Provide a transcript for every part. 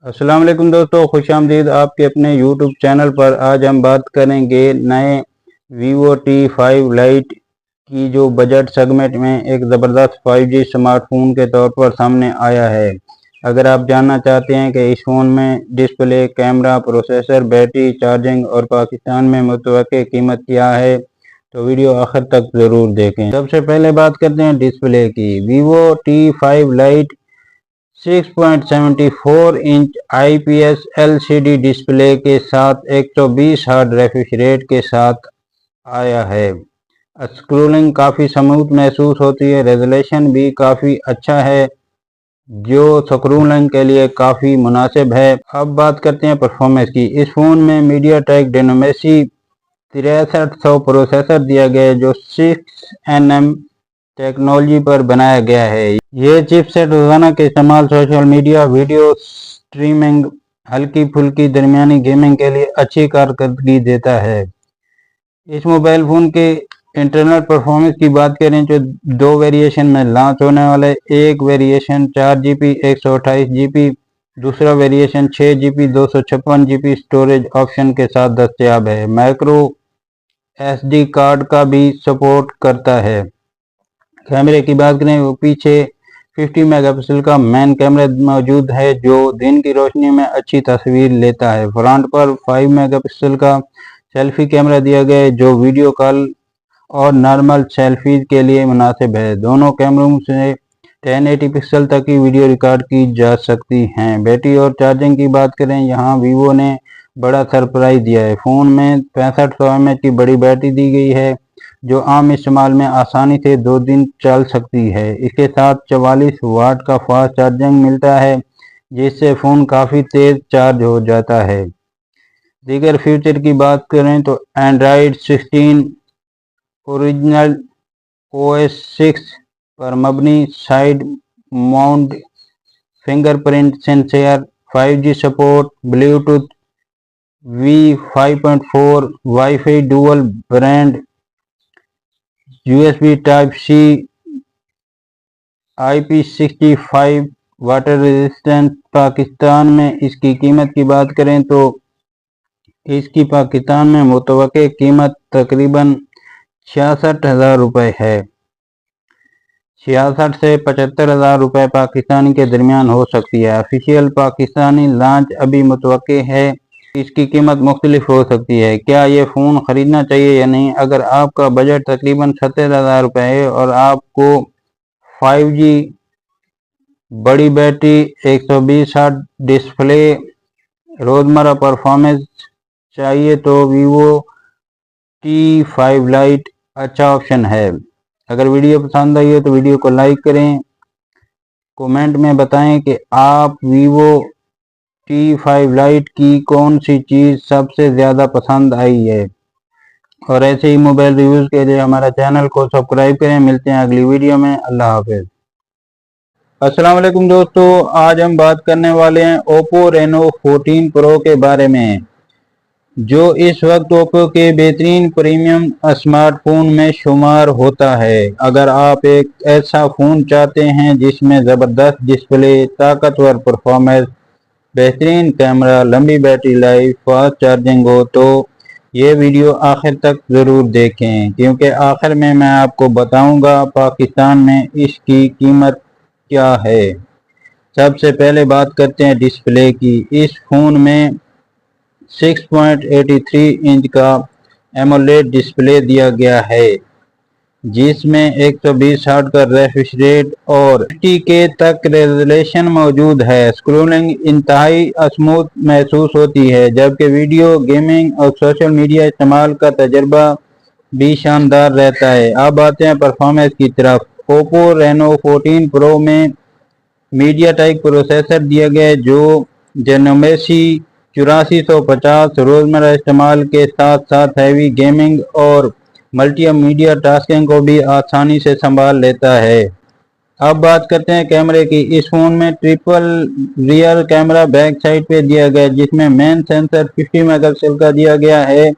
अस्सलाम वालेकुम दोस्तों, खुश आमदीद आपके अपने यूट्यूब चैनल पर। आज हम बात करेंगे नए Vivo T5 लाइट की, जो बजट सेगमेंट में एक ज़बरदस्त 5G स्मार्टफोन के तौर पर सामने आया है। अगर आप जानना चाहते हैं कि इस फ़ोन में display, camera, processor, battery, charging और पाकिस्तान में मुतवक्के कीमत क्या है, तो वीडियो आखिर तक ज़रूर देखें। सबसे पहले बात करते हैं डिस्प्ले की। Vivo T5 light 6.74 inch IPS LCD display के साथ 120 हर्ट्ज रिफ्रेश रेट के साथ आया है। स्क्रोलिंग काफ़ी स्मूथ महसूस होती है, रेजोल्यूशन भी काफ़ी अच्छा है जो स्क्रोलिंग के लिए काफ़ी मुनासिब है। अब बात करते हैं परफॉर्मेंस की। इस फ़ोन में MediaTek Dimensity 6300 प्रोसेसर दिया गया है जो 6nm टेक्नोलॉजी पर बनाया गया है। ये चिपसेट रोजाना के इस्तेमाल, सोशल मीडिया, वीडियो स्ट्रीमिंग, हल्की फुल्की दरमियानी गेमिंग के लिए अच्छी कारकर्दगी देता है। इस मोबाइल फ़ोन के इंटरनल परफॉर्मेंस की बात करें तो दो वेरिएशन में लॉन्च होने वाले। एक वेरिएशन 4GB 128GB, दूसरा variation 6GB 256GB storage option के साथ दस्तयाब है। माइक्रो SD कार्ड का भी सपोर्ट करता है। कैमरे की बात करें वो पीछे 50 मेगापिक्सल का मेन कैमरा मौजूद है जो दिन की रोशनी में अच्छी तस्वीर लेता है। फ्रंट पर 5 मेगापिक्सल का सेल्फी कैमरा दिया गया है जो वीडियो कॉल और नॉर्मल सेल्फी के लिए मुनासिब है। दोनों कैमरों से 1080 पिक्सल तक की वीडियो रिकॉर्ड की जा सकती हैं। बैटरी और चार्जिंग की बात करें, यहाँ वीवो ने बड़ा सरप्राइज दिया है। फ़ोन में 6500 mAh की बड़ी बैटरी दी गई है जो आम इस्तेमाल में आसानी से 2 दिन चल सकती है। इसके साथ 44 वाट का फास्ट चार्जिंग मिलता है जिससे फ़ोन काफ़ी तेज़ चार्ज हो जाता है। दीगर फीचर की बात करें तो Android 16 ओरिजिनल OS 6 पर मबनी, side mount fingerprint sensor, 5G support, Bluetooth V5.4, wifi dual band, USB Type-C, IP65 water resistant. Pakistan में इसकी कीमत की बात करें तो इसकी पाकिस्तान में मुतवक्के कीमत तकरीबन 66,000 रुपये है। 66 से 75,000 रुपये पाकिस्तानी के दरमियान हो सकती है। ऑफिशियल पाकिस्तानी लॉन्च अभी मुतवक्के है, इसकी कीमत मुख्तलिफ हो सकती है। क्या ये फ़ोन ख़रीदना चाहिए या नहीं? अगर आपका बजट तकरीबन 70,000 रुपये है और आपको 5G बड़ी बैटरी, 120 हर्ट्ज डिस्प्ले, रोज़मर्रा परफॉर्मेंस चाहिए तो Vivo T5 लाइट अच्छा ऑप्शन है। अगर वीडियो पसंद आई हो तो वीडियो को लाइक करें, कमेंट में बताएं कि आप Vivo T5 लाइट की कौन सी चीज़ सबसे ज़्यादा पसंद आई है। और ऐसे ही मोबाइल रिव्यूज़ के लिए हमारा चैनल को सब्सक्राइब करें। मिलते हैं अगली वीडियो में। अल्लाह हाफिज़। अस्सलाम वालेकुम दोस्तों, आज हम बात करने वाले हैं Oppo Reno 14 Pro के बारे में, जो इस वक्त ओप्पो के बेहतरीन प्रीमियम स्मार्टफोन में शुमार होता है। अगर आप एक ऐसा फ़ोन चाहते हैं जिसमें ज़बरदस्त डिस्प्ले, ताकतवर परफॉर्मेंस, बेहतरीन कैमरा, लंबी बैटरी लाइफ, फास्ट चार्जिंग हो तो ये वीडियो आखिर तक ज़रूर देखें, क्योंकि आखिर में मैं आपको बताऊंगा पाकिस्तान में इसकी कीमत क्या है। सबसे पहले बात करते हैं डिस्प्ले की। इस फ़ोन में 6.83 इंच का एमोलेड डिस्प्ले दिया गया है जिसमें 120 हर्ट्ज का रिफ्रेश रेट और 50K तक रेजोल्यूशन मौजूद है। स्क्रोलिंग इंतहाई स्मूथ महसूस होती है, जबकि वीडियो गेमिंग और सोशल मीडिया इस्तेमाल का तजर्बा भी शानदार रहता है। अब आते हैं परफॉर्मेंस की तरफ। Oppo Reno 14 Pro में MediaTek प्रोसेसर दिया गया है जो Dimensity 8450 रोज़मर्रा इस्तेमाल के साथ साथ हैवी गेमिंग और मल्टीमीडिया टास्किंग को भी आसानी से संभाल लेता है। अब बात करते हैं कैमरे की। इस फ़ोन में triple rear camera back side पे दिया गया है जिसमें मेन सेंसर 50 मेगापिक्सल का दिया गया है।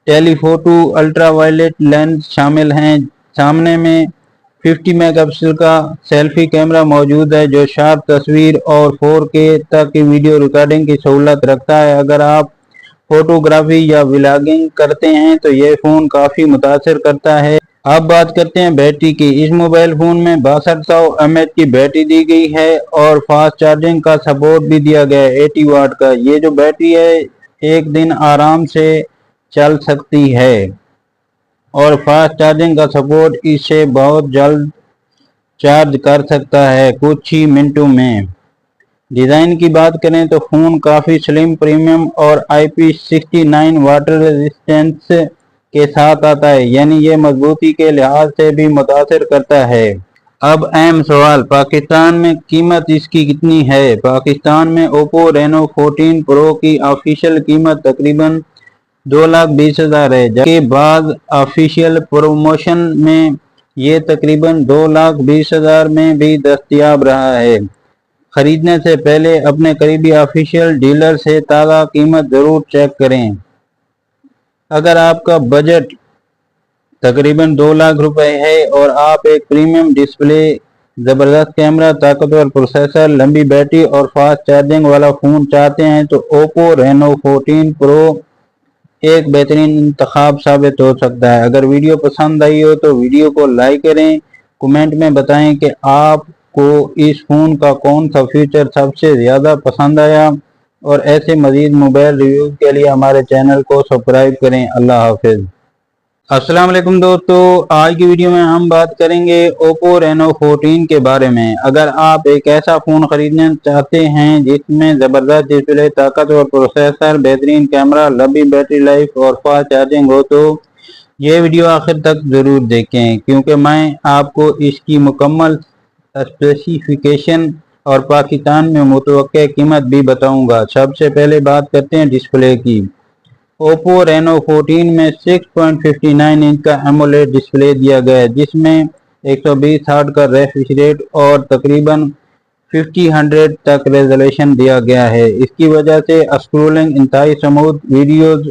टेलीफोटो अल्ट्रा वायलेट लेंस शामिल हैं। सामने में 50 میگا پکسل کا سیلفی کیمرہ موجود ہے جو شارپ تصویر اور 4K تک کی ویڈیو ریکارڈنگ کی سہولت رکھتا ہے۔ اگر آپ فوٹوگرافی یا ولاگنگ کرتے ہیں تو یہ فون کافی متاثر کرتا ہے۔ اب بات کرتے ہیں بیٹری کی۔ اس موبائل فون میں 6200 mAh کی بیٹری دی گئی ہے اور فاسٹ چارجنگ کا سپورٹ بھی دیا گیا ہے 80 واٹ کا۔ یہ جو بیٹری ہے ایک دن آرام سے چل سکتی ہے اور فاسٹ چارجنگ کا سپورٹ اسے بہت جلد چارج کر سکتا ہے کچھ ہی منٹوں میں۔ ڈیزائن کی بات کریں تو فون کافی سلم، پریمیم اور IP69 واٹر ریزسٹنس کے ساتھ آتا ہے، یعنی یہ مضبوطی کے لحاظ سے بھی متاثر کرتا ہے۔ اب اہم سوال، پاکستان میں قیمت اس کی کتنی ہے؟ پاکستان میں اوپو رینو 14 پرو کی آفیشیل قیمت تقریباً 2,20,000 ہے، جبکہ بعض آفیشیل پروموشن میں یہ تقریباً 2,20,000 میں بھی دستیاب رہا ہے۔ خریدنے سے پہلے اپنے قریبی آفیشیل ڈیلر سے تازہ قیمت ضرور چیک کریں۔ اگر آپ کا بجٹ تقریباً 2 لاکھ روپے ہے اور آپ ایک پریمیم ڈسپلے، زبردست کیمرہ، طاقتور پروسیسر، لمبی بیٹری اور فاسٹ چارجنگ والا فون چاہتے ہیں تو اوپو رینو 14 پرو ایک بہترین انتخاب ثابت ہو سکتا ہے۔ اگر ویڈیو پسند آئی ہو تو ویڈیو کو لائک کریں، کمنٹ میں بتائیں کہ آپ کو اس فون کا کون سا فیچر سب سے زیادہ پسند آیا، اور ایسے مزید موبائل ریویوز کے لیے ہمارے چینل کو سبسکرائب کریں۔ اللہ حافظ۔ السلام علیکم دوستو، آج کی ویڈیو میں ہم بات کریں گے اوپو رینو 14 کے بارے میں۔ اگر آپ ایک ایسا فون خریدنا چاہتے ہیں جس میں زبردست ڈسپلے، طاقتور پروسیسر، بہترین کیمرہ، لمبی بیٹری لائف اور فاسٹ چارجنگ ہو تو یہ ویڈیو آخر تک ضرور دیکھیں، کیونکہ میں آپ کو اس کی مکمل اسپیسیفیکیشن اور پاکستان میں متوقع قیمت بھی بتاؤں گا۔ سب سے پہلے بات کرتے ہیں ڈسپلے کی۔ اوپو رینو 14 میں 6.59 انچ کا ایمولیڈ ڈسپلے دیا گیا ہے، جس میں 120 ہرٹز کا ریفریش ریٹ اور تقریباً 50/100 تک ریزولوشن دیا گیا ہے۔ اس کی وجہ سے اسکرولنگ انتہائی سموتھ، ویڈیوز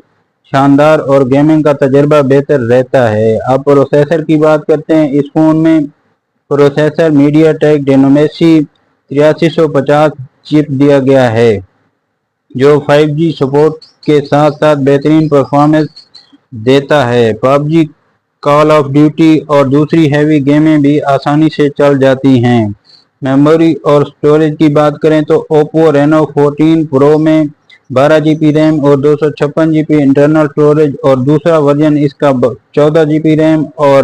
شاندار اور گیمنگ کا تجربہ بہتر رہتا ہے۔ اب پروسیسر کی بات کرتے ہیں۔ اس فون میں پروسیسر میڈیا ٹیک ڈائنامسی 8350 چپ دیا گیا ہے، جو 5G سپورٹ کے ساتھ ساتھ بہترین پرفارمنس دیتا ہے۔ PUBG، کال آف ڈیوٹی اور دوسری ہیوی گیمیں بھی آسانی سے چل جاتی ہیں۔ میموری اور سٹوریج کی بات کریں تو اوپو رینو 14 پرو میں 12GB ریم اور 256GB انٹرنل سٹوریج، اور دوسرا ورژن اس کا 14GB ریم اور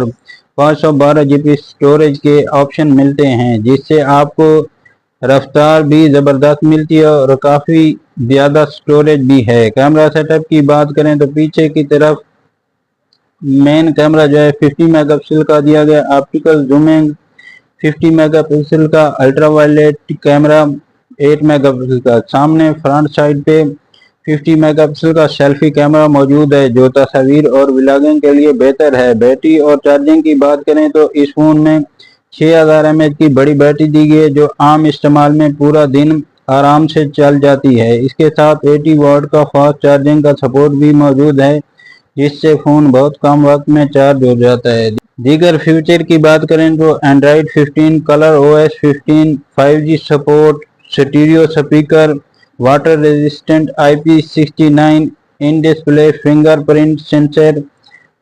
512GB سٹوریج کے آپشن ملتے ہیں، جس سے آپ کو رفتار بھی زبردست ملتی ہے اور کافی زیادہ سٹوریج بھی ہے۔ کیمرہ سیٹ اپ کی بات کریں تو پیچھے کی طرف مین کیمرہ جو ہے 50 میگا پکسل کا دیا گیا، آپٹیکل زومنگ 50 میگا پکسل کا، ultra violet camera 8 mega pixel کا، سامنے فرنٹ سائڈ پہ 50 میگا پکسل کا سیلفی کیمرہ موجود ہے جو تصاویر اور ولاگنگ کے لیے بہتر ہے۔ بیٹری اور چارجنگ کی بات کریں تو اس فون میں 6000 mAh کی بڑی بیٹری دی گئی ہے جو عام استعمال میں پورا دن آرام سے چل جاتی ہے۔ اس کے ساتھ 80 واٹ کا فاسٹ چارجنگ کا سپورٹ بھی موجود ہے، جس سے فون بہت کم وقت میں چارج ہو جاتا ہے۔ دیگر فیچر کی بات کریں تو Android 15، Color OS 15، 5G support, stereo speaker, water resistant IP69 in display fingerprint sensor.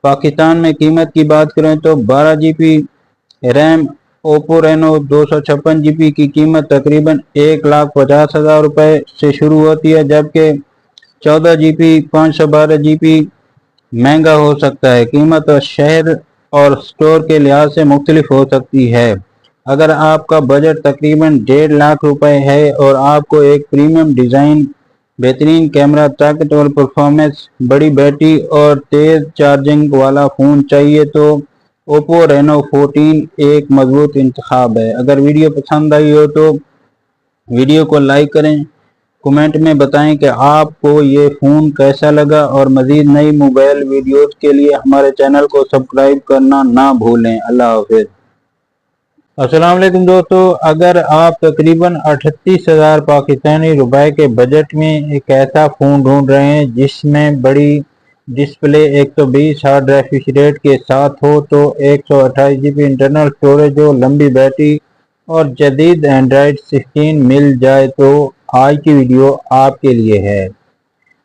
Pakistan میں قیمت کی بات کریں تو 12GB RAM Oppo Reno 256GB کی قیمت تقریباً 1,50,000 روپے سے شروع ہوتی ہے، جبکہ 14GB 512GB مہنگا ہو سکتا ہے۔ قیمت اور شہر اور سٹور کے لحاظ سے مختلف ہو سکتی ہے۔ اگر آپ کا بجٹ تقریباً 1.5 لاکھ روپے ہے اور آپ کو ایک پریمیم ڈیزائن، بہترین کیمرہ، طاقتور پرفارمنس، بڑی بیٹری اور تیز چارجنگ والا فون چاہیے تو اوپو رینو 14 ایک مضبوط انتخاب ہے۔ اگر ویڈیو پسند آئی ہو تو ویڈیو کو لائک کریں، کمنٹ میں بتائیں کہ آپ کو یہ فون کیسا لگا، اور مزید نئی موبائل ویڈیوز کے لیے ہمارے چینل کو سبسکرائب کرنا نہ بھولیں۔ اللہ حافظ۔ السلام علیکم دوستو، اگر آپ تقریباً 38,000 پاکستانی روپے کے بجٹ میں ایک ایسا فون ڈھونڈ رہے ہیں جس میں بڑی ڈسپلے 120 ہرٹز ریفریش ریٹ کے ساتھ ہو تو 128 جی بی انٹرنل اسٹوریج ہو، لمبی بیٹری اور جدید اینڈرائڈ 16 مل جائے تو آج کی ویڈیو آپ کے لیے ہے۔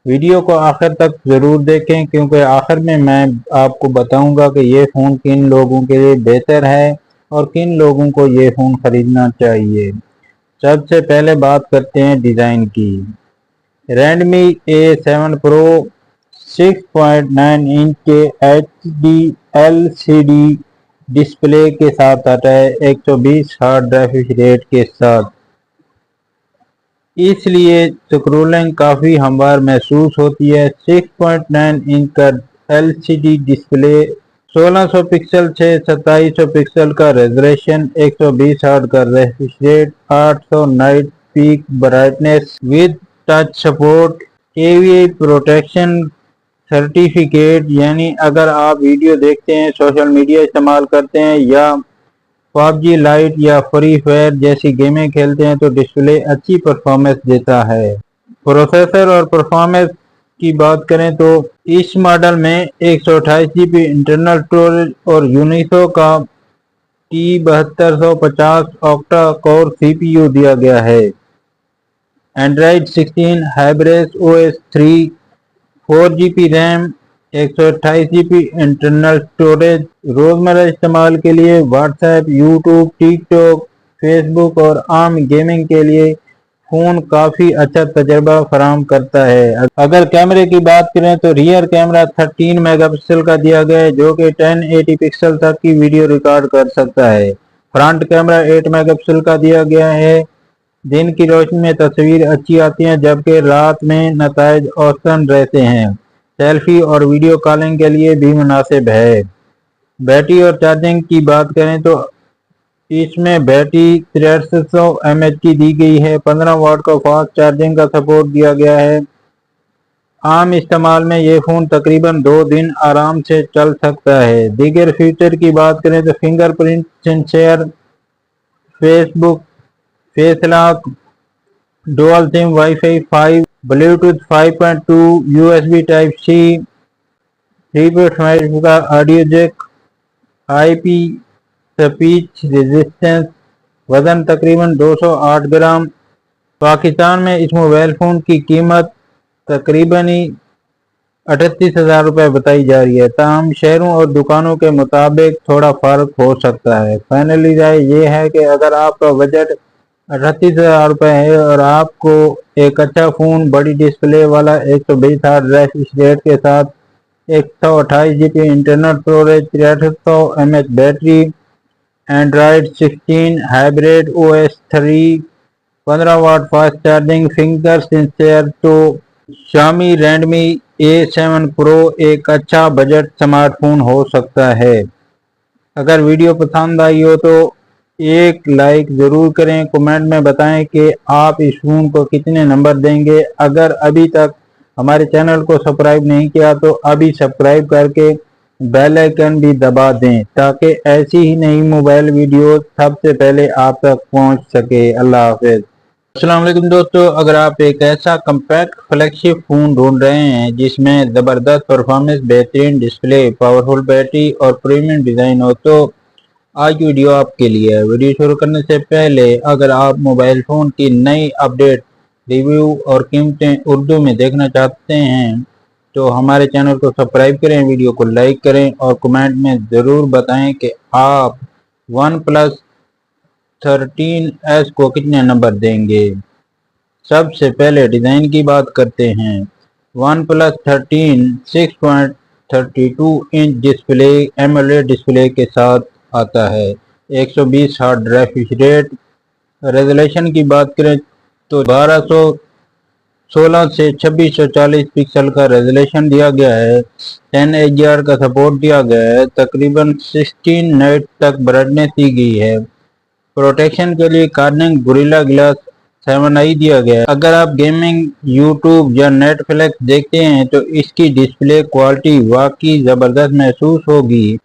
ویڈیو کو آخر تک ضرور دیکھیں کیونکہ آخر میں آپ کو بتاؤں گا کہ یہ فون کن لوگوں کے لیے بہتر ہے اور کن لوگوں کو یہ فون خریدنا چاہیے۔ سب سے پہلے بات کرتے ہیں ڈیزائن کی۔ ریڈمی A7 Pro 6.9 انچ کے HDLCD ڈسپلے کے ساتھ آتا ہے 120 ہرٹز ریفریش ریٹ کے ساتھ، اس لیے سکرولنگ کافی ہموار محسوس ہوتی ہے۔ 6.9 انچ کا LCD ڈسپلے 1600 پکسل سے 2700 پکسل کا ریزولیشن، 120 ہرٹز کا refresh rate, 800 nit peak brightness with touch support, AVI protection certificate, یعنی اگر آپ ویڈیو دیکھتے ہیں، سوشل میڈیا استعمال کرتے ہیں یا PUBG لائٹ یا فری فائر جیسی گیمیں کھیلتے ہیں تو ڈسپلے اچھی پرفارمنس دیتا ہے۔ پروسیسر اور پرفارمنس کی بات کریں تو اس ماڈل میں 128 جی بی انٹرنل اسٹوریج اور یونیسو کا T7250 آکٹا کور CPU دیا گیا ہے۔ Android 16 hybrid OS 3، 4 G B RAM, 128 G B internal storage. روزمرہ استعمال کے لیے WhatsApp, YouTube, TikTok, Facebook اور عام گیمنگ کے لیے فون کافی اچھا تجربہ فراہم کرتا ہے۔ اگر کیمرے کی بات کریں تو ریئر کیمرہ 13 میگا پکسل کا دیا گیا ہے جو کہ 1080 پکسل تک کی ویڈیو ریکارڈ کر سکتا ہے۔ فرنٹ کیمرہ 8 میگا پکسل کا دیا گیا ہے۔ دن کی روشنی میں تصویر اچھی آتی ہیں جبکہ رات میں نتائج اوسطاً رہتے ہیں۔ سیلفی اور ویڈیو کالنگ کے لیے بھی مناسب ہے۔ بیٹری اور چارجنگ کی بات کریں تو اس میں بیٹری 6300 mAh کی دی گئی ہے، 15 واٹ کا فاسٹ چارجنگ کا سپورٹ دیا گیا ہے۔ عام استعمال میں یہ فون تقریباً 2 دن آرام سے چل سکتا ہے۔ دیگر فیچر کی بات کریں تو فنگر پرنٹ سینسر، فیس بک، face lock, dual SIM wifi 5، Bluetooth 5.2، USB type C، 3.5 کا آڈیو جیک، IP سپیچ ریزسٹنس، وزن تقریباً 208 گرام۔ پاکستان میں اس موبائل فون کی قیمت تقریباً 38,000 روپے بتائی جا رہی ہے، تاہم شہروں اور دکانوں کے مطابق تھوڑا فرق ہو سکتا ہے۔ فائنلی رائے یہ ہے کہ اگر آپ کا بجٹ 38,000 روپے ہے اور آپ کو ایک اچھا فون، بڑی ڈسپلے والا، 120 ہرٹز ریفریش ریٹ کے ساتھ 128 G B internal storage, 6300 mAh battery, Android 16 hybrid OS 3، 15 watt fast charging, finger sensor تو شامی ریڈمی A7 Pro ایک اچھا بجٹ سمارٹ فون ہو سکتا ہے۔ اگر ویڈیو پسند آئی ہو تو ایک لائک ضرور کریں، کمنٹ میں بتائیں کہ آپ اس فون کو کتنے نمبر دیں گے۔ اگر ابھی تک ہمارے چینل کو سبسکرائب نہیں کیا تو ابھی سبسکرائب کر کے بیل آئیکن بھی دبا دیں تاکہ ایسی ہی نئی موبائل ویڈیوز سب سے پہلے آپ تک پہنچ سکے۔ اللہ حافظ۔ السلام علیکم دوستو، اگر آپ ایک ایسا کمپیکٹ فلیگ شپ فون ڈھونڈ رہے ہیں جس میں زبردست پرفارمنس، بہترین ڈسپلے، پاورفل بیٹری اور پریمیم ڈیزائن ہو تو آج کی ویڈیو آپ کے لیے ہے۔ ویڈیو شروع کرنے سے پہلے اگر آپ موبائل فون کی نئی اپڈیٹ، ریویو اور قیمتیں اردو میں دیکھنا چاہتے ہیں تو ہمارے چینل کو سبسکرائب کریں، ویڈیو کو لائک کریں اور کمنٹ میں ضرور بتائیں کہ آپ ون پلس 13S کو کتنے نمبر دیں گے۔ سب سے پہلے ڈیزائن کی بات کرتے ہیں۔ One plus 13 6.32 inch display AMOLED display کے ساتھ آتا ہے، 120 ہرٹز ریفریش ریٹ۔ ریزولیشن کی بات کریں تو 1216 سے 2640 پکسل کا ریزولیشن دیا گیا ہے، 10 HDR کا سپورٹ دیا گیا ہے، تقریباً 16 نائٹ تک برائٹنیس دی گئی ہے۔ پروٹیکشن کے لیے کارننگ گوریلا گلاس 7i دیا گیا ہے۔ اگر آپ گیمنگ، یوٹیوب یا نیٹ فلکس دیکھتے ہیں تو اس کی ڈسپلے کوالٹی واقعی زبردست محسوس ہوگی۔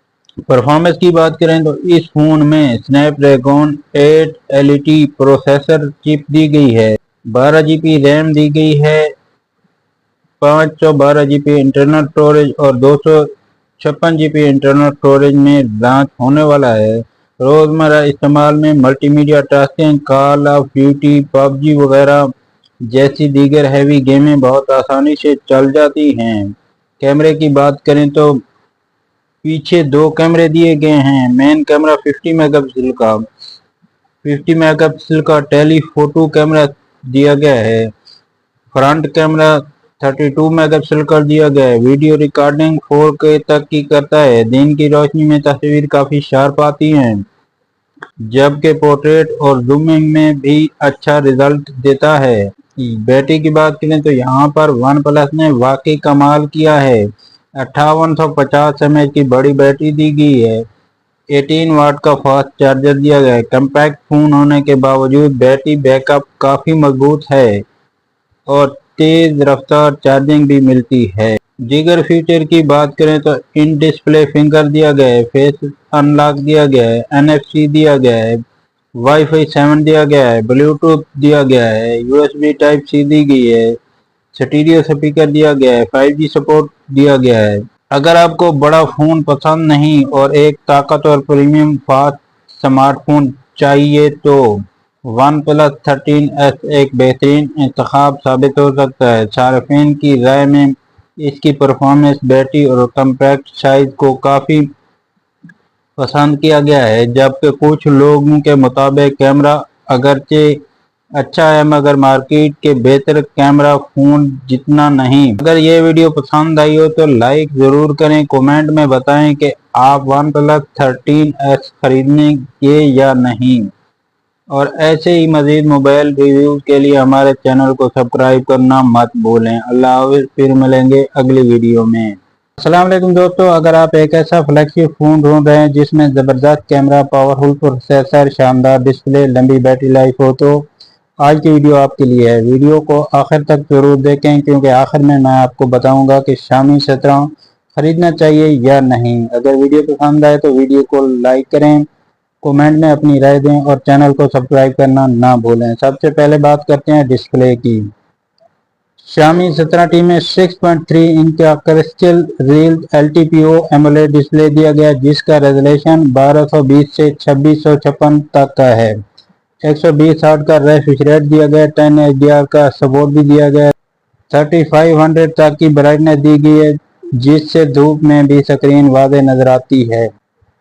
پرفارمنس کی بات کریں تو اس فون میں سنیپ ڈریگن 8 Elite پروسیسر چپ دی گئی ہے، 12 جی بی ریم دی گئی ہے، 512 GB इंटरनल स्टोरेज और 256 GB इंटरनल स्टोरेज में लॉन्च होने वाला है। रोज़मर्रा इस्तेमाल में multimedia tasking, call of duty, PUBG वगैरह जैसी दीगर हैवी गेमें बहुत आसानी से चल जाती हैं। कैमरे की बात करें तो पीछे दो कैमरे दिए गए हैं। मेन कैमरा 50 मेगापिक्सल का टेलीफोटो कैमरा दिया गया है। फ्रंट कैमरा 32 मेगापिक्सल का दिया गया है। वीडियो रिकॉर्डिंग 4K तक की करता है। दिन की रोशनी में तस्वीर काफ़ी शार्प आती है, जबकि पोर्ट्रेट और जूमिंग में भी अच्छा रिजल्ट देता है। बैटरी की बात करें तो यहाँ पर वन प्लस ने वाकई कमाल किया है। 5850 mAh की बड़ी बैटरी दी गई है। 18 वाट का फास्ट चार्जर दिया गया है। कम्पैक्ट फोन होने के बावजूद बैटरी बैकअप काफ़ी मजबूत है और तेज रफ्तार चार्जिंग भी मिलती है। दीगर फीचर की बात करें तो इन डिस्प्ले फिंगर दिया गया है, फेस अनलॉक दिया गया है, NFC दिया गया है, वाईफाई 7 दिया गया है, ब्लूटूथ दिया गया है, USB टाइप सी दी गई है, स्टीरियो स्पीकर दिया गया है, 5G सपोर्ट दिया गया है। अगर आपको बड़ा फ़ोन पसंद नहीं और एक ताकतवर प्रीमियम फास्ट स्मार्टफोन चाहिए तो वन प्लस 13S एक बेहतरीन इंतखाब साबित हो सकता है। सार्फिन की राय में इसकी परफॉर्मेंस, बैटरी और कम्पैक्ट साइज को काफ़ी पसंद किया गया है, जबकि कुछ लोगों के मुताबिक कैमरा अगरचे अच्छा है मगर मार्केट के बेहतर कैमरा फोन जितना नहीं। अगर ये वीडियो पसंद आई हो तो लाइक ज़रूर करें। कमेंट में बताएं कि आप वन प्लस 13S खरीदेंगे या नहीं। और ऐसे ही मज़ीद मोबाइल रिव्यूज़ के लिए हमारे चैनल को सब्सक्राइब करना मत भूलें। अल्लाह हाफ़िज़, फिर मिलेंगे अगली वीडियो में। अस्सलाम वालेकुम दोस्तों, अगर आप एक ऐसा फ्लैगशिप फ़ोन ढूंढ रहे हैं जिसमें ज़बरदस्त कैमरा, पावरफुल प्रोसेसर, शानदार डिस्प्ले, लंबी बैटरी लाइफ हो तो आज की वीडियो आपके लिए है। वीडियो को आखिर तक ज़रूर देखें क्योंकि आखिर में मैं आपको बताऊंगा कि Xiaomi 17 ख़रीदना चाहिए या नहीं। अगर वीडियो पसंद आए तो वीडियो को लाइक करें, कमेंट में अपनी राय दें और चैनल को सब्सक्राइब करना ना भूलें। सबसे पहले बात करते हैं डिस्प्ले की। Xiaomi 17T में 6.3 इंच का crystal real LTPO AMOLED display दिया गया, जिसका रेजोल्यूशन 1220 से 2656 तक का है। 120 हर्ट्ज का रिफ्रेश रेट दिया गया। 10 HDR का सपोर्ट भी दिया गया। 3500 तक की ब्राइटनेस दी गई है, जिससे धूप में भी स्क्रीन वाज़ेह नजर आती है।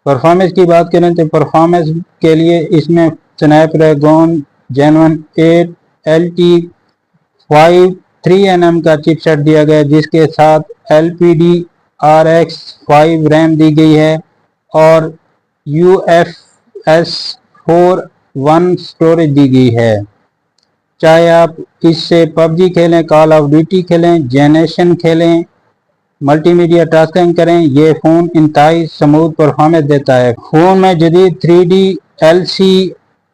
परफॉर्मेंस की बात करें तो परफॉर्मेंस के लिए इसमें स्नैपड्रैगन जेन 8 LT5 3nm का चिपसेट दिया गया, जिसके साथ LPDDR5 रैम दी गई है और UFS 4.1 स्टोरेज दी गई है। चाहे आप इससे पबजी खेलें, कॉल ऑफ ड्यूटी खेलें, जेनेशन खेलें, मल्टीमीडिया टास्किंग करें, ये फ़ोन इंतहाई स्मूथ परफॉर्मेंस देता है। फ़ोन में जदीद 3D LC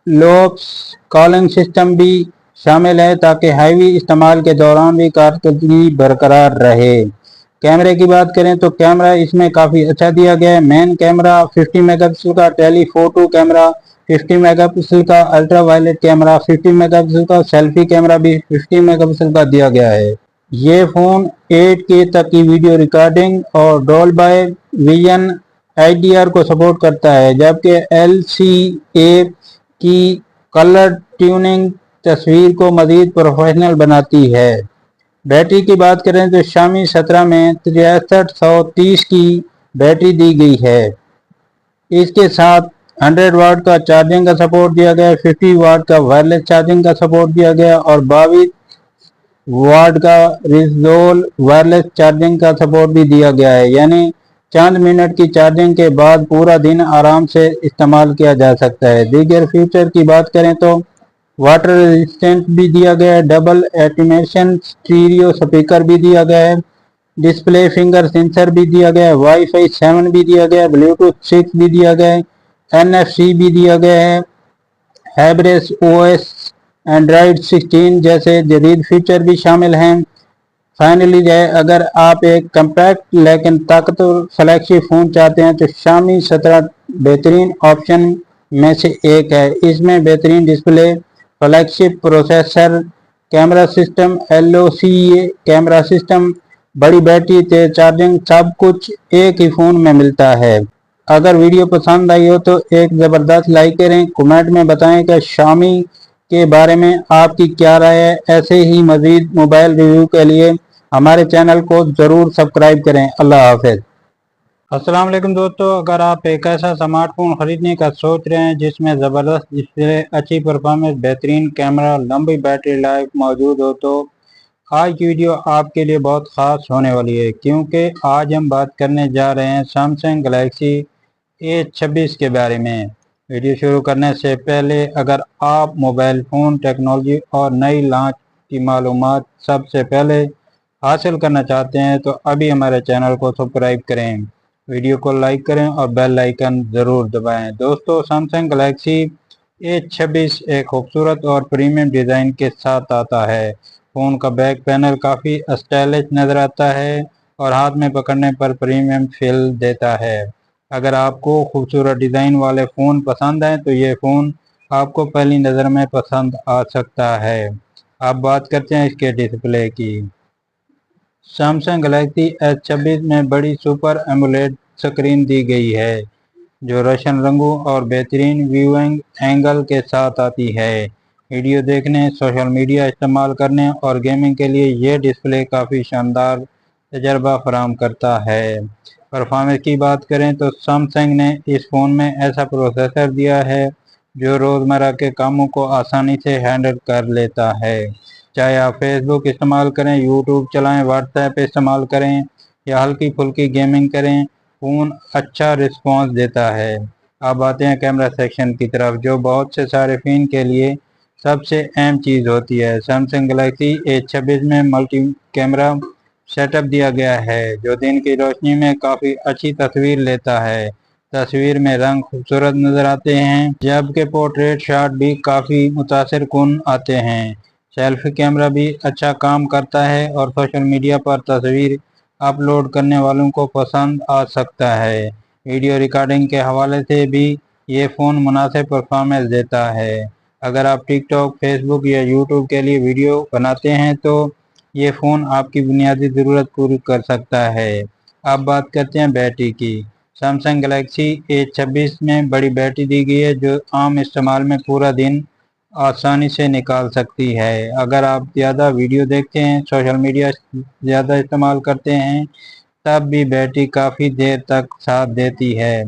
locks calling system भी शामिल है ताकि हैवी इस्तेमाल के दौरान भी कारकर्दगी बरकरार रहे। कैमरे की बात करें तो कैमरा इसमें काफ़ी अच्छा दिया गया है। मेन कैमरा 50 मेगापिक्सल का टेलीफोटो कैमरा, 50 मेगापिक्सल का अल्ट्रा वायलेट कैमरा, 50 मेगापिक्सल का सेल्फी कैमरा भी 50 मेगापिक्सल का दिया गया है। ये फ़ोन 8K तक की वीडियो रिकॉर्डिंग और डॉल्बी विजन HDR को सपोर्ट करता है, जबकि LCA की कलर ट्यूनिंग तस्वीर को मज़ीद प्रोफेशनल बनाती है। बैटरी की बात करें तो Xiaomi 17 में 6330 की बैटरी दी गई है। इसके साथ 100 वाट का चार्जिंग का सपोर्ट दिया गया, 50 वाट का वायरलेस चार्जिंग का सपोर्ट दिया गया और 22 वाट का रिजोल वायरलेस चार्जिंग का सपोर्ट भी दिया गया है। यानी चंद मिनट की चार्जिंग के बाद पूरा दिन आराम से इस्तेमाल किया जा सकता है। दीगर फीचर की बात करें तो वाटर रेजिस्टेंट भी दिया गया है, डबल एटेन्यूएशन स्टीरियो स्पीकर भी दिया गया है, डिस्प्ले फिंगर सेंसर भी दिया गया है, वाईफाई 7 भी दिया गया है, ब्लूटूथ 6 भी दिया गया है, NFC भी दिया गया है, हैब्रेस OS एंड्रॉयड 16 जैसे जदीद फीचर भी शामिल हैं। फाइनली अगर आप एक कम्पैक्ट लेकिन ताकतवर फ्लैगशिप फ़ोन चाहते हैं तो Xiaomi 17 बेहतरीन ऑप्शन में से एक है। इसमें बेहतरीन display, flagship processor, camera system LOCA camera system, बड़ी बैटरी, तेज चार्जिंग, सब कुछ एक ही फ़ोन में मिलता है। अगर वीडियो पसंद आई हो तो एक ज़बरदस्त लाइक करें, कमेंट में बताएं कि Xiaomi के बारे में आपकी क्या राय है। ऐसे ही मज़ीद मोबाइल रिव्यू के लिए हमारे चैनल को ज़रूर सब्सक्राइब करें। अल्लाह हाफ़िज़। अस्सलाम वालेकुम दोस्तों, अगर आप एक ऐसा स्मार्टफोन ख़रीदने का सोच रहे हैं जिसमें ज़बरदस्त डिस्प्ले, अच्छी परफॉर्मेंस, बेहतरीन कैमरा, लंबी बैटरी लाइफ मौजूद हो तो आज की वीडियो आपके लिए बहुत ख़ास होने वाली है, क्योंकि आज हम बात करने जा रहे हैं सैमसंग गैलेक्सी A26 के बारे में। वीडियो शुरू करने से पहले अगर आप मोबाइल फ़ोन टेक्नोलॉजी और नई लॉन्च की मालूमात सबसे पहले हासिल करना चाहते हैं तो अभी हमारे चैनल को सब्सक्राइब करें, वीडियो को लाइक करें और बेल आइकन ज़रूर दबाएं। दोस्तों, सैमसंग गैलेक्सी A26 एक खूबसूरत और प्रीमियम डिज़ाइन के साथ आता है। फ़ोन का बैक पैनल काफ़ी स्टाइलिश नज़र आता है और हाथ में पकड़ने पर प्रीमियम फील देता है। अगर आपको खूबसूरत डिज़ाइन वाले फ़ोन पसंद हैं तो ये फ़ोन आपको पहली नज़र में पसंद आ सकता है। अब बात करते हैं इसके डिस्प्ले की। सैमसंग गैलेक्सी S26 में बड़ी सुपर एमोलेड स्क्रीन दी गई है जो रोशन रंगों और बेहतरीन व्यूइंग एंगल के साथ आती है। वीडियो देखने, सोशल मीडिया इस्तेमाल करने और गेमिंग के लिए ये डिस्प्ले काफ़ी शानदार तजर्बा फराहम करता है। परफॉर्मेंस की बात करें तो सैमसंग ने इस फ़ोन में ऐसा प्रोसेसर दिया है जो रोज़मर्रा के कामों को आसानी से हैंडल कर लेता है। चाहे आप फेसबुक इस्तेमाल करें, यूट्यूब चलाएं, व्हाट्सएप इस्तेमाल करें या हल्की फुल्की गेमिंग करें, फ़ोन अच्छा रिस्पॉन्स देता है। अब आते हैं कैमरा सेक्शन की तरफ, जो बहुत से सार्फिन के लिए सबसे अहम चीज़ होती है। सैमसंग गैलेक्सी A26 में मल्टी कैमरा सेटअप दिया गया है जो दिन की रोशनी में काफ़ी अच्छी तस्वीर लेता है। तस्वीर में रंग खूबसूरत नज़र आते हैं जबकि पोर्ट्रेट शॉट भी काफ़ी मुतासिर कुन आते हैं। सेल्फी कैमरा भी अच्छा काम करता है और सोशल मीडिया पर तस्वीर अपलोड करने वालों को पसंद आ सकता है। वीडियो रिकॉर्डिंग के हवाले से भी ये फ़ोन मुनासिब परफॉर्मेंस देता है। अगर आप टिकटॉक, फेसबुक या यूट्यूब के लिए वीडियो बनाते हैं तो ये फ़ोन आपकी बुनियादी ज़रूरत पूरी कर सकता है। अब बात करते हैं बैटरी की। सैमसंग गैलेक्सी A26 में बड़ी बैटरी दी गई है जो आम इस्तेमाल में पूरा दिन आसानी से निकाल सकती है। अगर आप ज़्यादा वीडियो देखते हैं, सोशल मीडिया ज़्यादा इस्तेमाल करते हैं, तब भी बैटरी काफ़ी देर तक साथ देती है।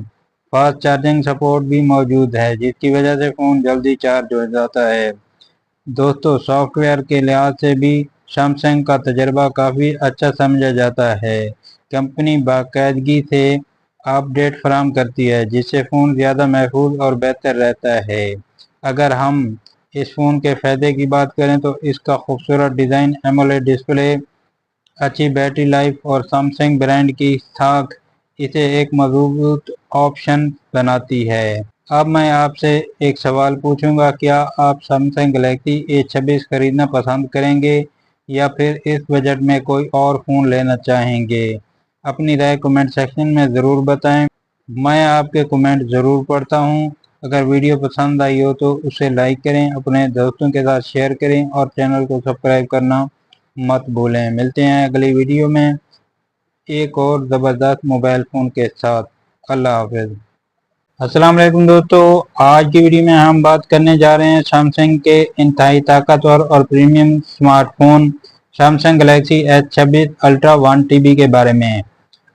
फास्ट चार्जिंग सपोर्ट भी मौजूद है जिसकी वजह से फ़ोन जल्दी चार्ज हो जाता है। दोस्तों, सॉफ्टवेयर के लिहाज से भी सैमसंग का तजर्बा काफ़ी अच्छा समझा जाता है। कंपनी बाकायदगी से अपडेट फराहम करती है जिससे फ़ोन ज़्यादा महफूज और बेहतर रहता है। अगर हम इस फ़ोन के फ़ायदे की बात करें तो इसका खूबसूरत डिज़ाइन, एमोलेड डिस्प्ले, अच्छी बैटरी लाइफ और सैमसंग ब्रांड की साख इसे एक मजबूत ऑप्शन बनाती है। अब मैं आपसे एक सवाल पूछूंगा, क्या आप सैमसंग गैलेक्सी A26 खरीदना पसंद करेंगे या फिर इस बजट में कोई और फ़ोन लेना चाहेंगे? अपनी राय कमेंट सेक्शन में ज़रूर बताएं, मैं आपके कमेंट ज़रूर पढ़ता हूं। अगर वीडियो पसंद आई हो तो उसे लाइक करें, अपने दोस्तों के साथ शेयर करें और चैनल को सब्सक्राइब करना मत भूलें। मिलते हैं अगली वीडियो में एक और ज़बरदस्त मोबाइल फ़ोन के साथ। अल्लाह हाफ़िज़। अस्सलाम वालेकुम दोस्तों, आज की वीडियो में हम बात करने जा रहे हैं सैमसंग के इंतहाई ताकतवर और premium smartphone Samsung Galaxy S26 ultra 1 TB के बारे में।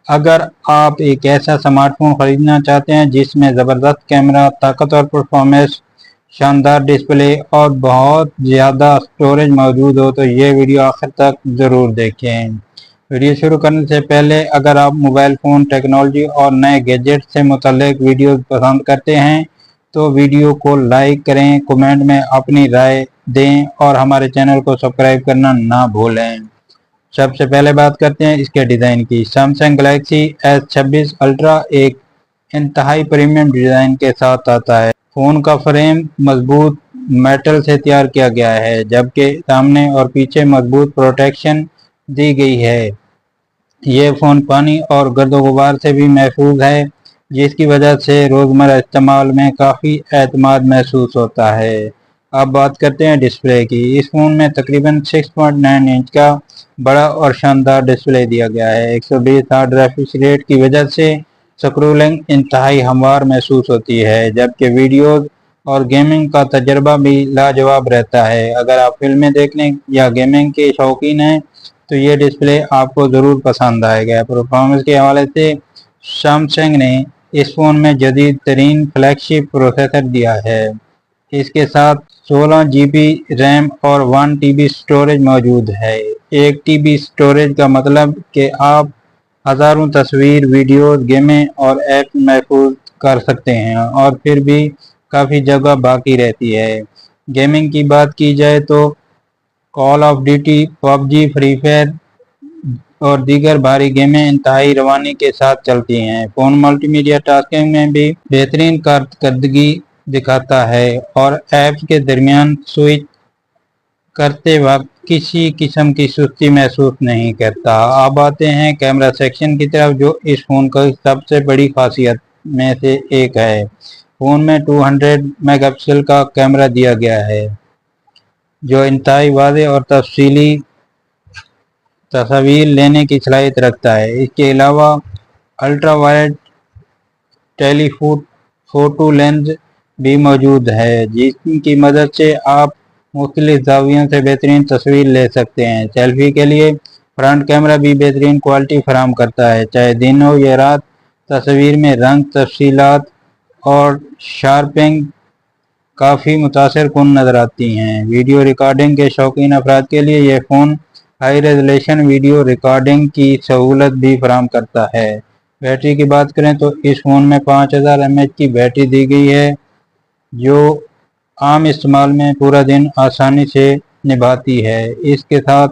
अगर आप एक ऐसा स्मार्टफोन खरीदना चाहते हैं जिसमें ज़बरदस्त कैमरा, ताकतवर परफॉर्मेंस, शानदार डिस्प्ले और बहुत ज़्यादा स्टोरेज मौजूद हो तो ये वीडियो आखिर तक ज़रूर देखें। वीडियो शुरू करने से पहले अगर आप मोबाइल फ़ोन टेक्नोलॉजी और नए गैजेट से मुतल्लिक वीडियो पसंद करते हैं तो वीडियो को लाइक करें, कमेंट में अपनी राय दें और हमारे चैनल को सब्सक्राइब करना ना भूलें। सबसे पहले बात करते हैं इसके डिज़ाइन की। सैमसंग गैलेक्सी S26 अल्ट्रा एक इंतहाई प्रीमियम डिज़ाइन के साथ आता है। फ़ोन का फ्रेम मजबूत मेटल से तैयार किया गया है जबकि सामने और पीछे मजबूत प्रोटेक्शन दी गई है। ये फ़ोन पानी और गर्दो गुबार से भी महफूज है जिसकी वजह से रोज़मर्रा इस्तेमाल में काफ़ी एतमाद महसूस होता है। अब बात करते हैं डिस्प्ले की। इस फ़ोन में तकरीबन 6.9 इंच का बड़ा और शानदार डिस्प्ले दिया गया है। 120 हर्ट्ज रिफ्रेश रेट की वजह से स्क्रोलिंग इंतहाई हमवार महसूस होती है, जबकि वीडियोज़ और गेमिंग का तजर्बा भी लाजवाब रहता है। अगर आप फिल्में देखने या गेमिंग के शौकीन हैं तो ये डिस्प्ले आपको ज़रूर पसंद आएगा। परफॉर्मेंस के हवाले से सैमसंग ने इस फ़ोन में जदीद तरीन फ्लैगशिप प्रोसेसर दिया है। इसके साथ 16 GB रैम और 1 TB स्टोरेज मौजूद है। 1 TB स्टोरेज का मतलब कि आप हज़ारों तस्वीर, वीडियोज़, गेमें और ऐप महफूज कर सकते हैं और फिर भी काफ़ी जगह बाकी रहती है। गेमिंग की बात की जाए तो call of duty, PUBG, free fire और दीगर भारी गेमें इंतहाई रवानी के साथ चलती हैं। फ़ोन मल्टीमीडिया टास्किंग में भी बेहतरीन कारकर्दगी दिखाता है और ऐप्स के दरमियान स्विच करते वक्त किसी किस्म की सुस्ती महसूस नहीं करता। अब आते हैं कैमरा सेक्शन की तरफ, जो इस फ़ोन की सबसे बड़ी खासियत में से एक है। फ़ोन में 200 मेगापिक्सल का कैमरा दिया गया है, जो इंतहाई वाज़े और तफसीली तस्वीर लेने की सलाहियत रखता है। इसके अलावा अल्ट्रा वाइड टेलीफोटो लेंस भी मौजूद है, जिसकी मदद से आप मुख्तलिफ ज़ावियों से बेहतरीन तस्वीर ले सकते हैं। सेल्फी के लिए फ्रंट कैमरा भी बेहतरीन क्वालिटी फराहम करता है, चाहे दिन हो या रात। तस्वीर में रंग, तफसीलात और शार्पिंग काफ़ी मुतासिर कुन नज़र आती हैं। वीडियो रिकॉर्डिंग के शौकीन अफराद के लिए यह phone high resolution video recording की सहूलत भी फराहम करता है। बैटरी की बात करें तो इस फ़ोन में 5000 mAh की बैटरी दी गई है, जो आम इस्तेमाल में पूरा दिन आसानी से निभाती है। इसके साथ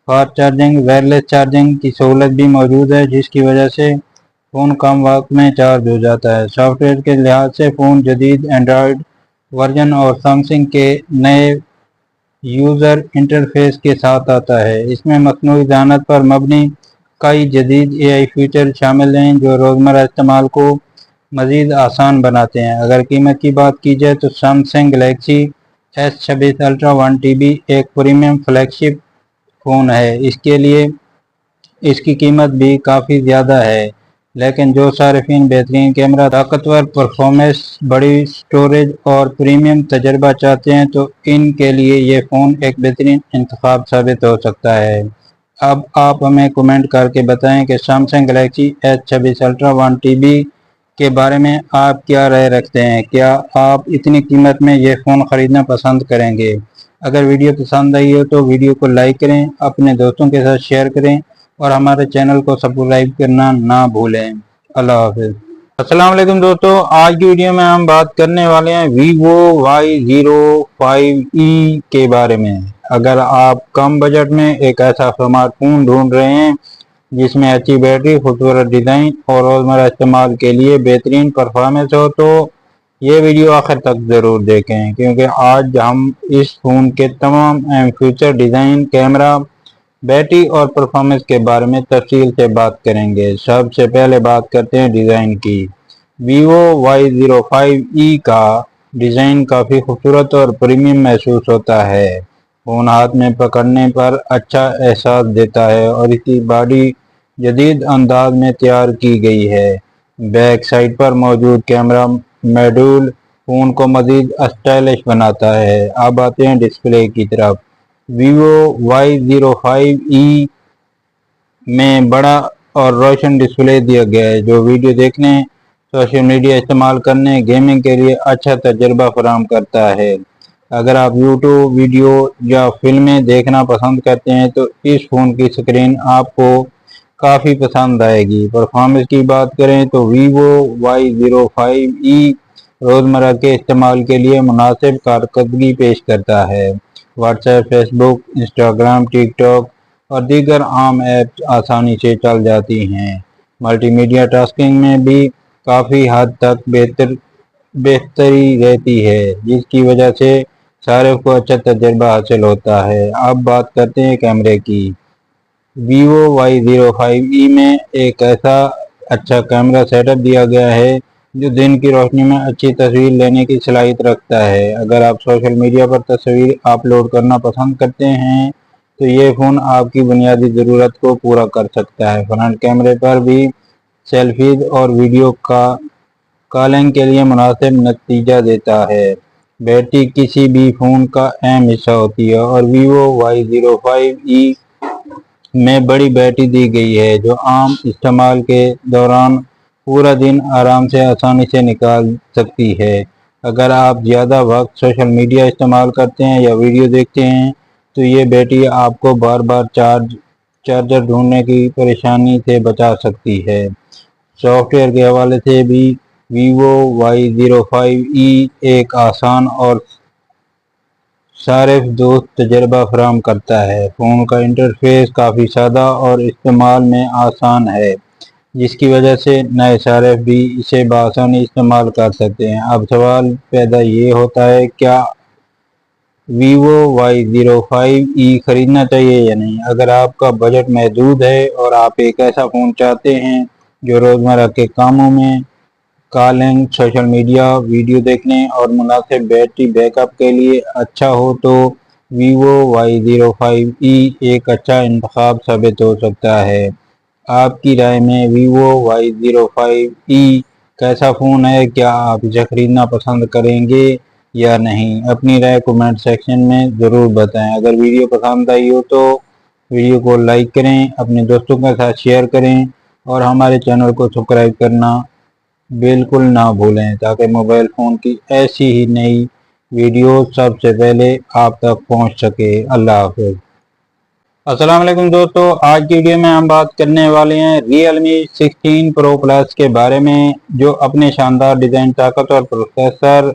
फास्ट चार्जिंग, वायरलेस चार्जिंग की सहूलत भी मौजूद है, जिसकी वजह से फ़ोन कम वक्त में चार्ज हो जाता है। सॉफ्टवेयर के लिहाज से फ़ोन जदीद एंड्रॉयड वर्जन और सैमसंग के नए यूज़र इंटरफेस के साथ आता है। इसमें मसनूई ज़हानत पर मबनी कई जदीद AI फीचर शामिल हैं, जो रोज़मर्रा इस्तेमाल को मज़ीद आसान बनाते हैं। अगर कीमत की बात की जाए तो Samsung Galaxy S26 ultra 1 TB एक प्रीमियम फ्लैगशिप फ़ोन है। इसके लिए इसकी कीमत भी काफ़ी ज़्यादा है, लेकिन जो सार्फिन बेहतरीन कैमरा, ताकतवर परफॉर्मेंस, बड़ी स्टोरेज और प्रीमियम तजर्बा चाहते हैं तो इनके लिए ये फ़ोन एक बेहतरीन इंतखाब साबित हो सकता है। अब आप हमें कमेंट करके बताएं कि Samsung Galaxy S26 ultra 1 TB के बारे में आप क्या राय रखते हैं। क्या आप इतनी कीमत में ये फ़ोन ख़रीदना पसंद करेंगे? अगर वीडियो पसंद आई हो तो वीडियो को लाइक करें, अपने दोस्तों के साथ शेयर करें और हमारे चैनल को सब्सक्राइब करना ना भूलें। अल्लाह हाफिज़। अस्सलाम वालेकुम दोस्तों, आज की वीडियो में हम बात करने वाले हैं Vivo Y05e के बारे में। अगर आप कम बजट में एक ऐसा स्मार्टफोन ढूंढ रहे हैं जिसमें अच्छी बैटरी, खूबसूरत डिज़ाइन और रोज़मर्रा इस्तेमाल के लिए बेहतरीन परफॉर्मेंस हो, तो ये वीडियो आखिर तक ज़रूर देखें, क्योंकि आज हम इस फ़ोन के तमाम अहम फीचर, डिज़ाइन, कैमरा, बैटरी और परफॉर्मेंस के बारे में तफसील से बात करेंगे। सबसे पहले बात करते हैं डिज़ाइन की। Vivo Y05e का डिज़ाइन काफ़ी खूबसूरत और प्रीमियम महसूस होता है। फ़ोन हाथ में पकड़ने पर अच्छा एहसास देता है और इसकी बॉडी जदीद अंदाज में तैयार की गई है। बैक साइड पर मौजूद कैमरा मॉड्यूल फ़ोन को मज़ीद स्टाइलिश बनाता है। अब आते हैं डिस्प्ले की तरफ। Vivo Y05e में बड़ा और रोशन डिस्प्ले दिया गया है, जो वीडियो देखने, सोशल मीडिया इस्तेमाल करने, गेमिंग के लिए अच्छा तजर्बा फराहम करता है। अगर आप यूट्यूब वीडियो या फिल्में देखना पसंद करते हैं तो इस फ़ोन की स्क्रीन आपको काफ़ी पसंद आएगी। परफॉर्मेंस की बात करें तो Vivo Y05e रोज़मर्रा के इस्तेमाल के लिए मुनासिब कारकर्दगी पेश करता है। व्हाट्सएप, फेसबुक, इंस्टाग्राम, टिकटॉक और दीगर आम ऐप्स आसानी से चल जाती हैं। मल्टीमीडिया टास्किंग में भी काफ़ी हद तक बेहतरी रहती है, जिसकी वजह से सारे को अच्छा तजर्बा हासिल होता है। अब बात करते हैं कैमरे की। Vivo Y05e में एक ऐसा अच्छा कैमरा सेटअप दिया गया है जो दिन की रोशनी में अच्छी तस्वीर लेने की सलाहियत रखता है। अगर आप सोशल मीडिया पर तस्वीर अपलोड करना पसंद करते हैं तो ये फ़ोन आपकी बुनियादी ज़रूरत को पूरा कर सकता है। फ्रंट कैमरे पर भी सेल्फीज और वीडियो का कॉलिंग के लिए मुनासिब नतीजा देता है। बैटरी किसी भी फ़ोन का अहम हिस्सा होती है और Vivo Y05e में बड़ी बैटरी दी गई है जो आम इस्तेमाल के दौरान पूरा दिन आराम से आसानी से निकाल सकती है। अगर आप ज़्यादा वक्त सोशल मीडिया इस्तेमाल करते हैं या वीडियो देखते हैं तो ये बैटरी आपको बार बार चार्जर ढूंढने की परेशानी से बचा सकती है। सॉफ्टवेयर के हवाले से भी Vivo Y05e एक आसान और सारिफ दोस्त तजर्बा फराहम करता है। फ़ोन का इंटरफेस काफ़ी सादा और इस्तेमाल में आसान है, जिसकी वजह से नए सारिफ भी इसे बआसानी इस्तेमाल कर सकते हैं। अब सवाल पैदा ये होता है, क्या Vivo Y05e ख़रीदना चाहिए या नहीं? अगर आपका बजट महदूद है और आप एक ऐसा फ़ोन चाहते हैं जो रोज़मर्रा के कामों में कॉलिंग, सोशल मीडिया, वीडियो देखने और मुनासिब बैटरी बैकअप के लिए अच्छा हो तो Vivo Y05e एक अच्छा इंतखाब साबित हो सकता है। आपकी राय में Vivo Y05e कैसा फ़ोन है? क्या आप इसे ख़रीदना पसंद करेंगे या नहीं? अपनी राय कमेंट सेक्शन में ज़रूर बताएं। अगर वीडियो पसंद आई हो तो वीडियो को लाइक करें, अपने दोस्तों के साथ शेयर करें और हमारे चैनल को सब्सक्राइब करना बिल्कुल ना भूलें ताकि मोबाइल फ़ोन की ऐसी ही नई वीडियो सबसे पहले आप तक पहुंच सके। अल्लाह हाफ़िज़। अस्सलाम वालेकुम दोस्तों, आज की वीडियो में हम बात करने वाले हैं Realme 16 Pro Plus के बारे में, जो अपने शानदार डिज़ाइन, ताकतवर प्रोसेसर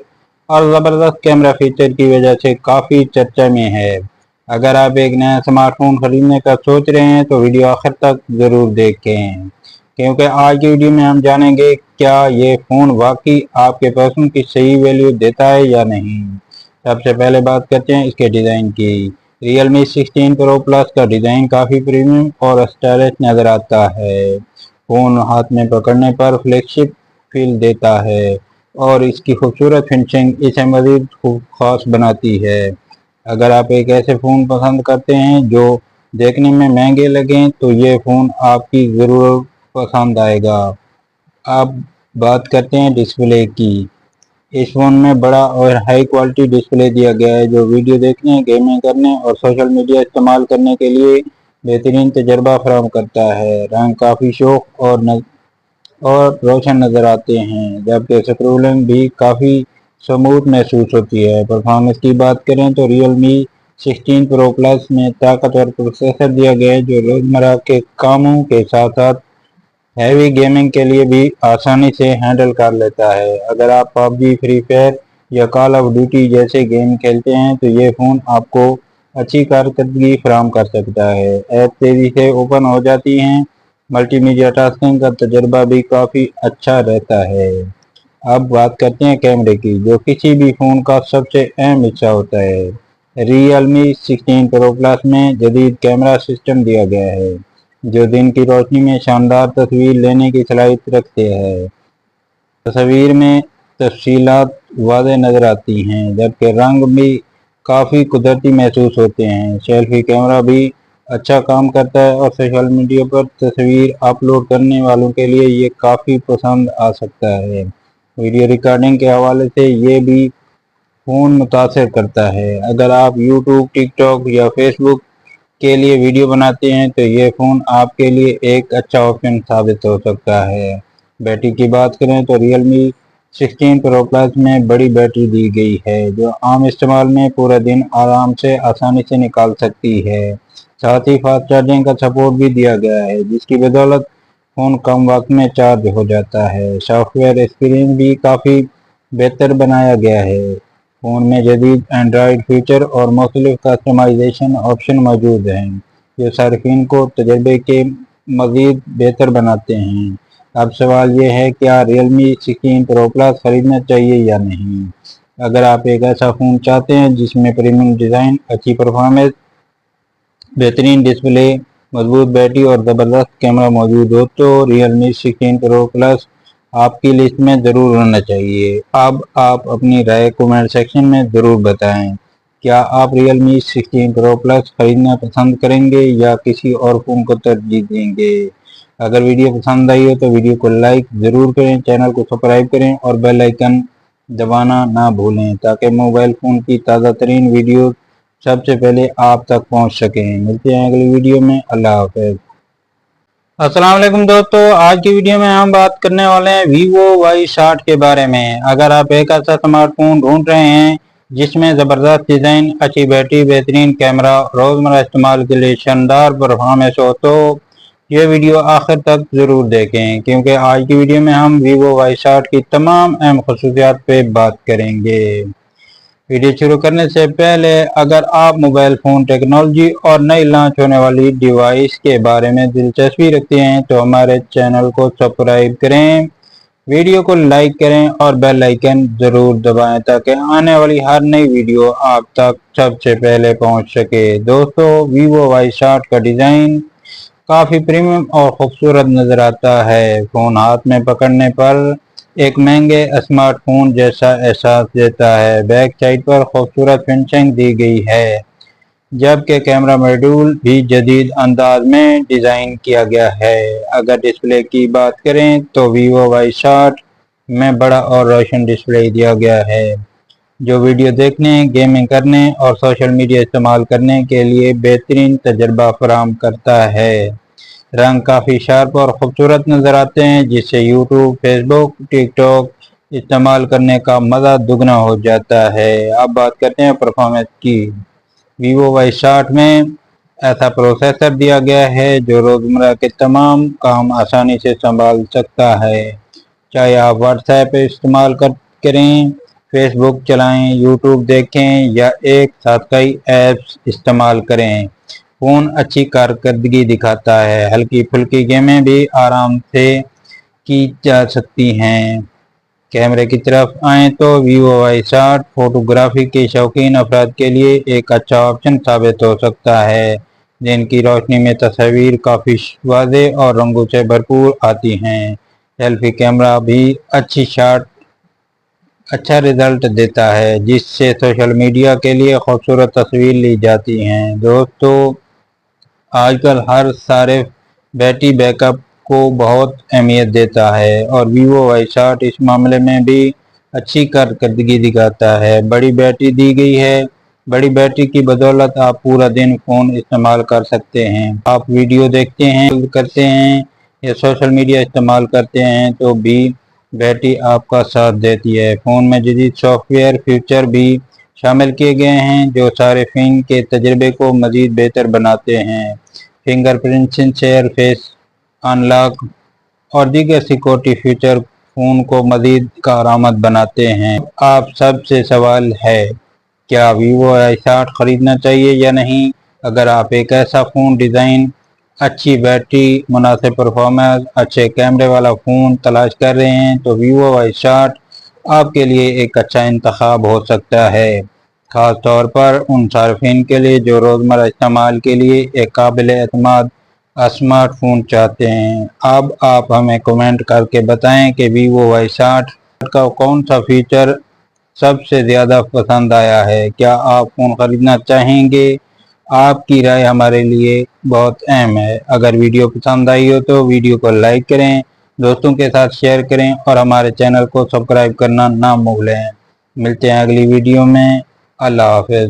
और ज़बरदस्त कैमरा फीचर की वजह से काफ़ी चर्चा में है। अगर आप एक नया स्मार्टफोन खरीदने का सोच रहे हैं तो वीडियो आखिर तक ज़रूर देखें, क्योंकि आज की वीडियो में हम जानेंगे क्या ये फ़ोन वाकई आपके पैसों की सही वैल्यू देता है या नहीं। सबसे पहले बात करते हैं इसके डिज़ाइन की। Realme 16 Pro Plus का डिज़ाइन काफ़ी प्रीमियम और स्टाइलिश नज़र आता है। फ़ोन हाथ में पकड़ने पर फ्लैगशिप फील देता है और इसकी खूबसूरत फिनिशिंग इसे मज़ीद ख़ास बनाती है। अगर आप एक ऐसे फ़ोन पसंद करते हैं जो देखने में महंगे लगें तो ये फ़ोन आपकी ज़रूर पसंद आएगा। अब बात करते हैं डिस्प्ले की। इस फ़ोन में बड़ा और हाई क्वालिटी डिस्प्ले दिया गया है जो वीडियो देखने, गेमिंग करने और सोशल मीडिया इस्तेमाल करने के लिए बेहतरीन तजर्बा फराहम करता है। रंग काफ़ी शौक और रोशन नज़र आते हैं, जबकि स्क्रोलिंग भी काफ़ी स्मूथ महसूस होती है। परफॉर्मेंस की बात करें तो Realme 16 Pro Plus में ताकतवर प्रोसेसर दिया गया है जो रोज़मर्रा के कामों के साथ साथ हैवी गेमिंग के लिए भी आसानी से हैंडल कर लेता है। अगर आप PUBG, फ्री फायर या कॉल ऑफ ड्यूटी जैसे गेम खेलते हैं तो ये फ़ोन आपको अच्छी कारकर्दगी फराहम कर सकता है। ऐप तेज़ी से ओपन हो जाती हैं, मल्टीमीडिया टास्किंग का तजर्बा भी काफ़ी अच्छा रहता है। अब बात करते हैं कैमरे की, जो किसी भी फ़ोन का सबसे अहम हिस्सा होता है। Realme 16 Pro Plus में जदीद कैमरा सिस्टम दिया गया है जो दिन की रोशनी में शानदार तस्वीर लेने की सलाहियत रखते हैं। तस्वीर में तफसीलात वाज़ेह नज़र आती हैं, जबकि रंग भी काफ़ी कुदरती महसूस होते हैं। सेल्फी कैमरा भी अच्छा काम करता है और सोशल मीडिया पर तस्वीर अपलोड करने वालों के लिए ये काफ़ी पसंद आ सकता है। वीडियो रिकॉर्डिंग के हवाले से ये भी फ़ोन मुतासर करता है। अगर आप यूट्यूब, टिकटॉक या फेसबुक के लिए वीडियो बनाते हैं तो ये फ़ोन आपके लिए एक अच्छा ऑप्शन साबित हो सकता है। बैटरी की बात करें तो Realme 16 Pro Plus में बड़ी बैटरी दी गई है जो आम इस्तेमाल में पूरा दिन आराम से आसानी से निकाल सकती है। साथ ही फास्ट चार्जिंग का सपोर्ट भी दिया गया है, जिसकी बदौलत फ़ोन कम वक्त में चार्ज हो जाता है। सॉफ्टवेयर एक्सपीरियंस भी काफ़ी बेहतर बनाया गया है। फ़ोन में जदीद एंड्रॉयड फीचर और मुख्तलिफ कस्टमाइजेशन ऑप्शन मौजूद हैं जो सार्फिन को तजर्बे के मज़ीद बेहतर बनाते हैं। अब सवाल ये है, क्या Realme 16 Pro Plus ख़रीदना चाहिए या नहीं? अगर आप एक ऐसा फ़ोन चाहते हैं जिसमें प्रीमियम डिज़ाइन, अच्छी परफॉर्मेंस, बेहतरीन डिस्प्ले, मजबूत बैटरी और ज़बरदस्त कैमरा मौजूद हो तो Realme 16 Pro Plus آپ کی لسٹ میں ضرور ہونا چاہیے۔ اب آپ اپنی رائے کمنٹ سیکشن میں ضرور بتائیں۔ کیا آپ ریئلمی 16 پرو پلس خریدنا پسند کریں گے یا کسی اور فون کو ترجیح دیں گے؟ اگر ویڈیو پسند آئی ہو تو ویڈیو کو لائک ضرور کریں، چینل کو سبسکرائب کریں اور بیل آئیکن دبانا نہ بھولیں تاکہ موبائل فون کی تازہ ترین ویڈیو سب سے پہلے آپ تک پہنچ سکیں۔ ملتے ہیں اگلی ویڈیو میں۔ اللہ حافظ۔ السلام علیکم دوستو، آج کی ویڈیو میں ہم بات کرنے والے ہیں ویوو Y60 کے بارے میں۔ اگر آپ ایک ایسا سمارٹ فون ڈھونڈ رہے ہیں جس میں زبردست ڈیزائن، اچھی بیٹری، بہترین کیمرہ، روزمرہ استعمال کے لیے شاندار پرفارمنس ہو تو یہ ویڈیو آخر تک ضرور دیکھیں، کیونکہ آج کی ویڈیو میں ہم ویوو Y60 کی تمام اہم خصوصیات پہ بات کریں گے۔ ویڈیو شروع کرنے سے پہلے اگر آپ موبائل فون ٹیکنالوجی اور نئی لانچ ہونے والی ڈیوائس کے بارے میں دلچسپی رکھتے ہیں تو ہمارے چینل کو سبسکرائب کریں، ویڈیو کو لائک کریں اور بیل آئیکن ضرور دبائیں تاکہ آنے والی ہر نئی ویڈیو آپ تک سب سے پہلے پہنچ سکے۔ دوستو، ویوو Y60 کا ڈیزائن کافی پریمیم اور خوبصورت نظر آتا ہے۔ فون ہاتھ میں پکڑنے پر ایک مہنگے اسمارٹ فون جیسا احساس دیتا ہے۔ بیک سائڈ پر خوبصورت فنشنگ دی گئی ہے، جبکہ کیمرہ موڈیول بھی جدید انداز میں ڈیزائن کیا گیا ہے۔ اگر ڈسپلے کی بات کریں تو ویوو Y60 میں بڑا اور روشن ڈسپلے دیا گیا ہے، جو ویڈیو دیکھنے، گیمنگ کرنے اور سوشل میڈیا استعمال کرنے کے لیے بہترین تجربہ فراہم کرتا ہے۔ رنگ کافی شارپ اور خوبصورت نظر آتے ہیں، جس سے یوٹیوب، فیس بک، ٹک ٹاک استعمال کرنے کا مزہ دگنا ہو جاتا ہے۔ اب بات کرتے ہیں پرفارمنس کی۔ ویوو Y60 میں ایسا پروسیسر دیا گیا ہے جو روزمرہ کے تمام کام آسانی سے سنبھال سکتا ہے، چاہے آپ واٹس ایپ استعمال کریں، فیس بک چلائیں، یوٹیوب دیکھیں یا ایک ساتھ کئی ایپس استعمال کریں۔ فون اچھی کارکردگی دکھاتا ہے، ہلکی پھلکی گیمیں بھی آرام سے کی جا سکتی ہیں۔ کیمرے کی طرف آئیں تو ویوو Y60 فوٹوگرافی کے شوقین افراد کے لیے ایک اچھا آپشن ثابت ہو سکتا ہے۔ دن کی روشنی میں تصاویر کافی واضح اور رنگوں سے بھرپور آتی ہیں۔ سیلفی کیمرہ بھی اچھا رزلٹ دیتا ہے، جس سے سوشل میڈیا کے لیے خوبصورت تصویر لی جاتی ہیں۔ دوستو، آج کل ہر صارف بیٹری بیک اپ کو بہت اہمیت دیتا ہے اور ویوو Y60 اس معاملے میں بھی اچھی کارکردگی دکھاتا ہے۔ بڑی بیٹری دی گئی ہے، بڑی بیٹری کی بدولت آپ پورا دن فون استعمال کر سکتے ہیں۔ آپ ویڈیو دیکھتے ہیں، کرتے ہیں یا سوشل میڈیا استعمال کرتے ہیں تو بھی بیٹری آپ کا ساتھ دیتی ہے۔ فون میں جدید سافٹ ویئر فیچر بھی شامل کیے گئے ہیں جو صارفین کے تجربے کو مزید بہتر بناتے ہیں۔ Finger print sensor, face in log اور دیگر سیکورٹی فیچر فون کو مزید کارآمد بناتے ہیں۔ آپ سب سے سوال ہے، کیا ویوو Y60 خریدنا چاہیے یا نہیں؟ اگر آپ ایک ایسا فون ڈیزائن، اچھی بیٹری، مناسب پرفارمنس، اچھے کیمرے والا فون تلاش کر رہے ہیں تو ویوو Y60 آپ کے لیے ایک اچھا انتخاب ہو سکتا ہے، خاص طور پر ان صارفین کے لیے جو روزمرہ استعمال کے لیے ایک قابل اعتماد اسمارٹ فون چاہتے ہیں۔ اب آپ ہمیں کمنٹ کر کے بتائیں کہ ویوو Y60 کا کون سا فیچر سب سے زیادہ پسند آیا ہے۔ کیا آپ فون خریدنا چاہیں گے؟ آپ کی رائے ہمارے لیے بہت اہم ہے۔ اگر ویڈیو پسند آئی ہو تو ویڈیو کو لائک کریں، دوستوں کے ساتھ شیئر کریں اور ہمارے چینل کو سبسکرائب کرنا نہ بھولیں۔ ملتے ہیں اگلی ویڈیو میں۔ اللہ حافظ۔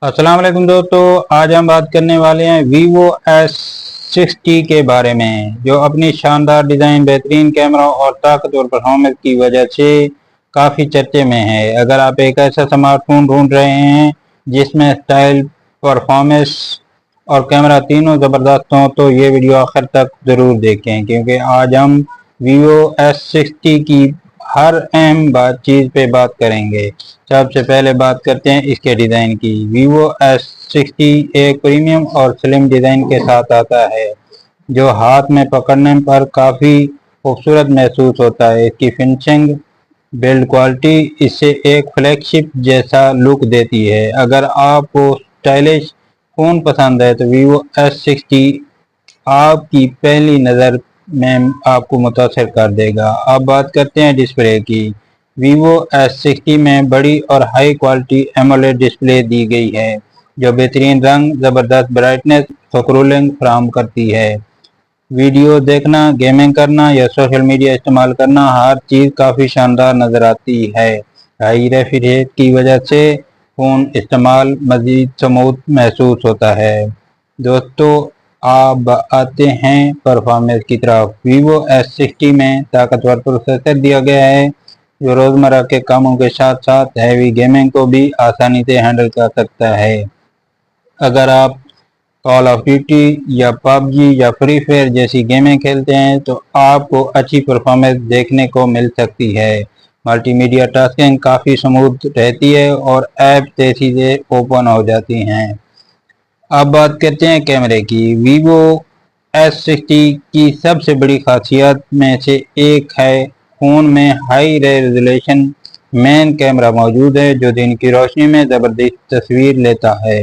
السلام علیکم دوستو، آج ہم بات کرنے والے ہیں ویوو S60 کے بارے میں، جو اپنی شاندار ڈیزائن، بہترین کیمرہ اور طاقتور پرفارمنس کی وجہ سے کافی چرچے میں ہے۔ اگر آپ ایک ایسا سمارٹ فون ڈھونڈ رہے ہیں جس میں اسٹائل، پرفارمنس اور کیمرہ تینوں زبردست ہوں تو یہ ویڈیو آخر تک ضرور دیکھیں، کیونکہ آج ہم ویوو S60 کی ہر اہم چیز پہ بات کریں گے۔ سب سے پہلے بات کرتے ہیں اس کے ڈیزائن کی۔ ویوو S60 ایک پریمیم اور سلم ڈیزائن کے ساتھ آتا ہے، جو ہاتھ میں پکڑنے پر کافی خوبصورت محسوس ہوتا ہے۔ اس کی فنشنگ، بلڈ کوالٹی اسے ایک فلیگ شپ جیسا لک دیتی ہے۔ اگر آپ کو اسٹائلش فون پسند ہے تو ویوو S60 آپ کی پہلی نظر में आपको मुतासर कर देगा। अब बात करते हैं डिस्प्ले की। Vivo S60 में बड़ी और हाई क्वालिटी एमोलेड डिस्प्ले दी गई है जो बेहतरीन रंग, ज़बरदस्त ब्राइटनेस, स्क्रोलिंग फराहम करती है। वीडियो देखना, गेमिंग करना या सोशल मीडिया इस्तेमाल करना, हर चीज़ काफ़ी शानदार नज़र आती है। हाई रेफ्रिजरेट की वजह से फ़ोन इस्तेमाल मज़ीद स्मूथ महसूस होता है। दोस्तों, अब आते हैं परफॉर्मेंस की तरफ। Vivo S60 में ताकतवर प्रोसेसर दिया गया है जो रोज़मर्रा के कामों के साथ साथ हैवी गेमिंग को भी आसानी से हैंडल कर सकता है। अगर आप कॉल ऑफ ड्यूटी या पबजी या फ्री फायर जैसी गेमें खेलते हैं तो आपको अच्छी परफॉर्मेंस देखने को मिल सकती है। मल्टीमीडिया टास्किंग काफ़ी स्मूथ रहती है और ऐप तेज़ी से ओपन हो जाती हैं। अब बात करते हैं कैमरे की। Vivo S60 की सबसे बड़ी खासियत में से एक है फ़ोन में हाई रेजोल्यूशन मेन कैमरा मौजूद है जो दिन की रोशनी में ज़बरदस्त तस्वीर लेता है।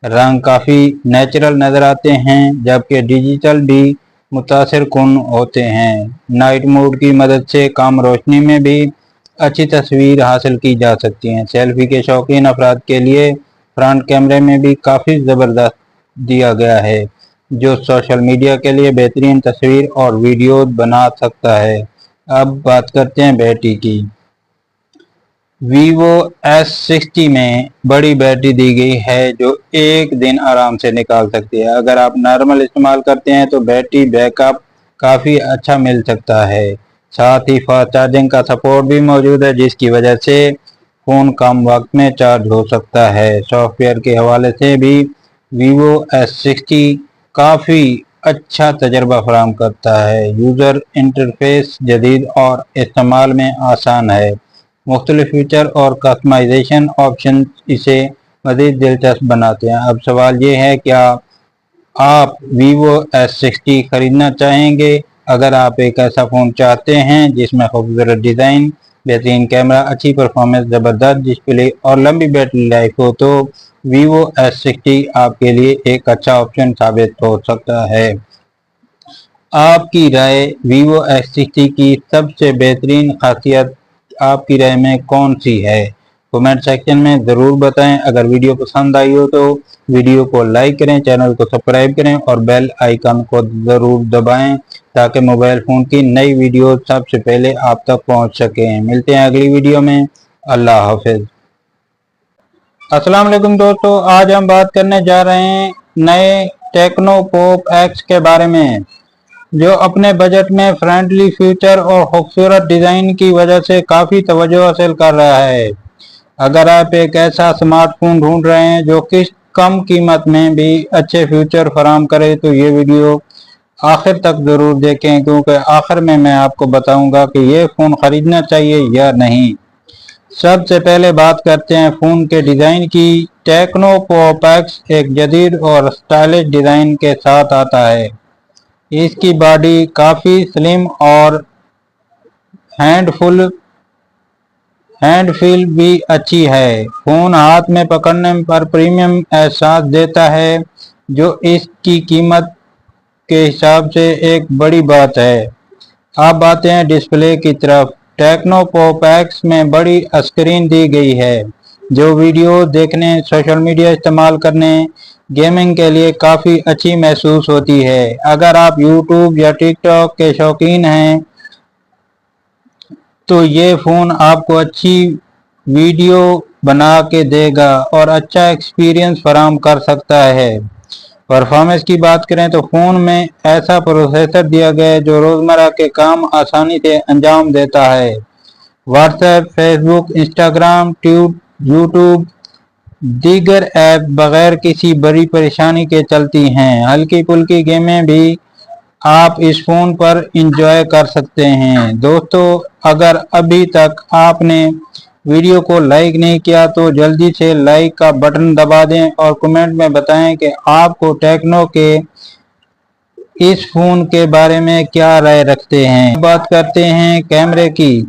रंग काफ़ी नेचुरल नज़र आते हैं जबकि डिजिटल भी मुतासिर कुन होते हैं। नाइट मोड की मदद से कम रोशनी में भी अच्छी तस्वीर हासिल की जा सकती हैं। सेल्फी के शौकीन अफराद के लिए फ्रंट कैमरे में भी काफ़ी ज़बरदस्त दिया गया है जो सोशल मीडिया के लिए बेहतरीन तस्वीर और वीडियो बना सकता है। अब बात करते हैं बैटरी की। Vivo S60 में बड़ी बैटरी दी गई है जो एक दिन आराम से निकाल सकती है। अगर आप नॉर्मल इस्तेमाल करते हैं तो बैटरी बैकअप काफ़ी अच्छा मिल सकता है। साथ ही फास्ट चार्जिंग का सपोर्ट भी मौजूद है जिसकी वजह से फ़ोन कम वक्त में चार्ज हो सकता है। सॉफ्टवेयर के हवाले से भी Vivo S60 काफ़ी अच्छा तजर्बा फराहम करता है। यूज़र इंटरफेस जदीद और इस्तेमाल में आसान है। मुख्तलिफ फीचर और कस्टमाइजेशन ऑप्शन इसे मज़ीद दिलचस्प बनाते हैं। अब सवाल ये है, क्या आप Vivo S60 ख़रीदना चाहेंगे? अगर आप एक ऐसा फ़ोन चाहते हैं जिसमें खूबसूरत डिज़ाइन, बेहतरीन कैमरा, अच्छी परफॉर्मेंस, ज़बरदस्त डिस्प्ले और लंबी बैटरी लाइफ हो तो Vivo S60 आपके लिए एक अच्छा ऑप्शन साबित हो सकता है। आपकी राय Vivo S60 की सबसे बेहतरीन खासियत आपकी राय में कौन सी है? कमेंट सेक्शन में ज़रूर बताएं। अगर वीडियो पसंद आई हो तो वीडियो को लाइक करें, चैनल को सब्सक्राइब करें और बेल आइकन को ज़रूर दबाएं ताकि मोबाइल फ़ोन की नई वीडियो सबसे पहले आप तक पहुंच सकें। मिलते हैं अगली वीडियो में। अल्लाह हाफिज़। अस्सलाम वालेकुम दोस्तों, आज हम बात करने जा रहे हैं नए टेक्नो पॉप एक्स के बारे में जो अपने बजट में फ्रेंडली फीचर और खूबसूरत डिज़ाइन की वजह से काफ़ी तवज्जो हासिल कर रहा है। अगर आप एक ऐसा स्मार्टफोन ढूंढ रहे हैं जो कम कीमत में भी अच्छे फीचर फराहम करे तो ये वीडियो आखिर तक ज़रूर देखें क्योंकि आखिर में मैं आपको बताऊंगा कि ये फ़ोन ख़रीदना चाहिए या नहीं। सबसे पहले बात करते हैं फ़ोन के डिज़ाइन की। टेक्नो पॉप एक्स एक जदीद और स्टाइलिश डिज़ाइन के साथ आता है। इसकी बॉडी काफ़ी स्लिम और हैंड फील भी अच्छी है। फ़ोन हाथ में पकड़ने पर प्रीमियम एहसास देता है जो इसकी कीमत के हिसाब से एक बड़ी बात है। अब आते हैं डिस्प्ले की तरफ। टेक्नो पॉप एक्स में बड़ी स्क्रीन दी गई है जो वीडियो देखने, सोशल मीडिया इस्तेमाल करने, गेमिंग के लिए काफ़ी अच्छी महसूस होती है। अगर आप यूट्यूब या टिकटॉक के शौकीन हैं तो ये फ़ोन आपको अच्छी वीडियो बना के देगा और अच्छा एक्सपीरियंस फराहम कर सकता है। परफॉर्मेंस की बात करें तो फ़ोन में ऐसा प्रोसेसर दिया गया है जो रोज़मर्रा के काम आसानी से अंजाम देता है। व्हाट्सएप, फेसबुक, इंस्टाग्राम, यूट्यूब दीगर ऐप बगैर किसी बड़ी परेशानी के चलती हैं। हल्की फुल्की गेमें भी आप इस फ़ोन पर इंजॉय कर सकते हैं। दोस्तों, अगर अभी तक आपने वीडियो को लाइक नहीं किया तो जल्दी से लाइक का बटन दबा दें और कमेंट में बताएं कि आपको टेक्नो के इस फ़ोन के बारे में क्या राय रखते हैं। बात करते हैं कैमरे की।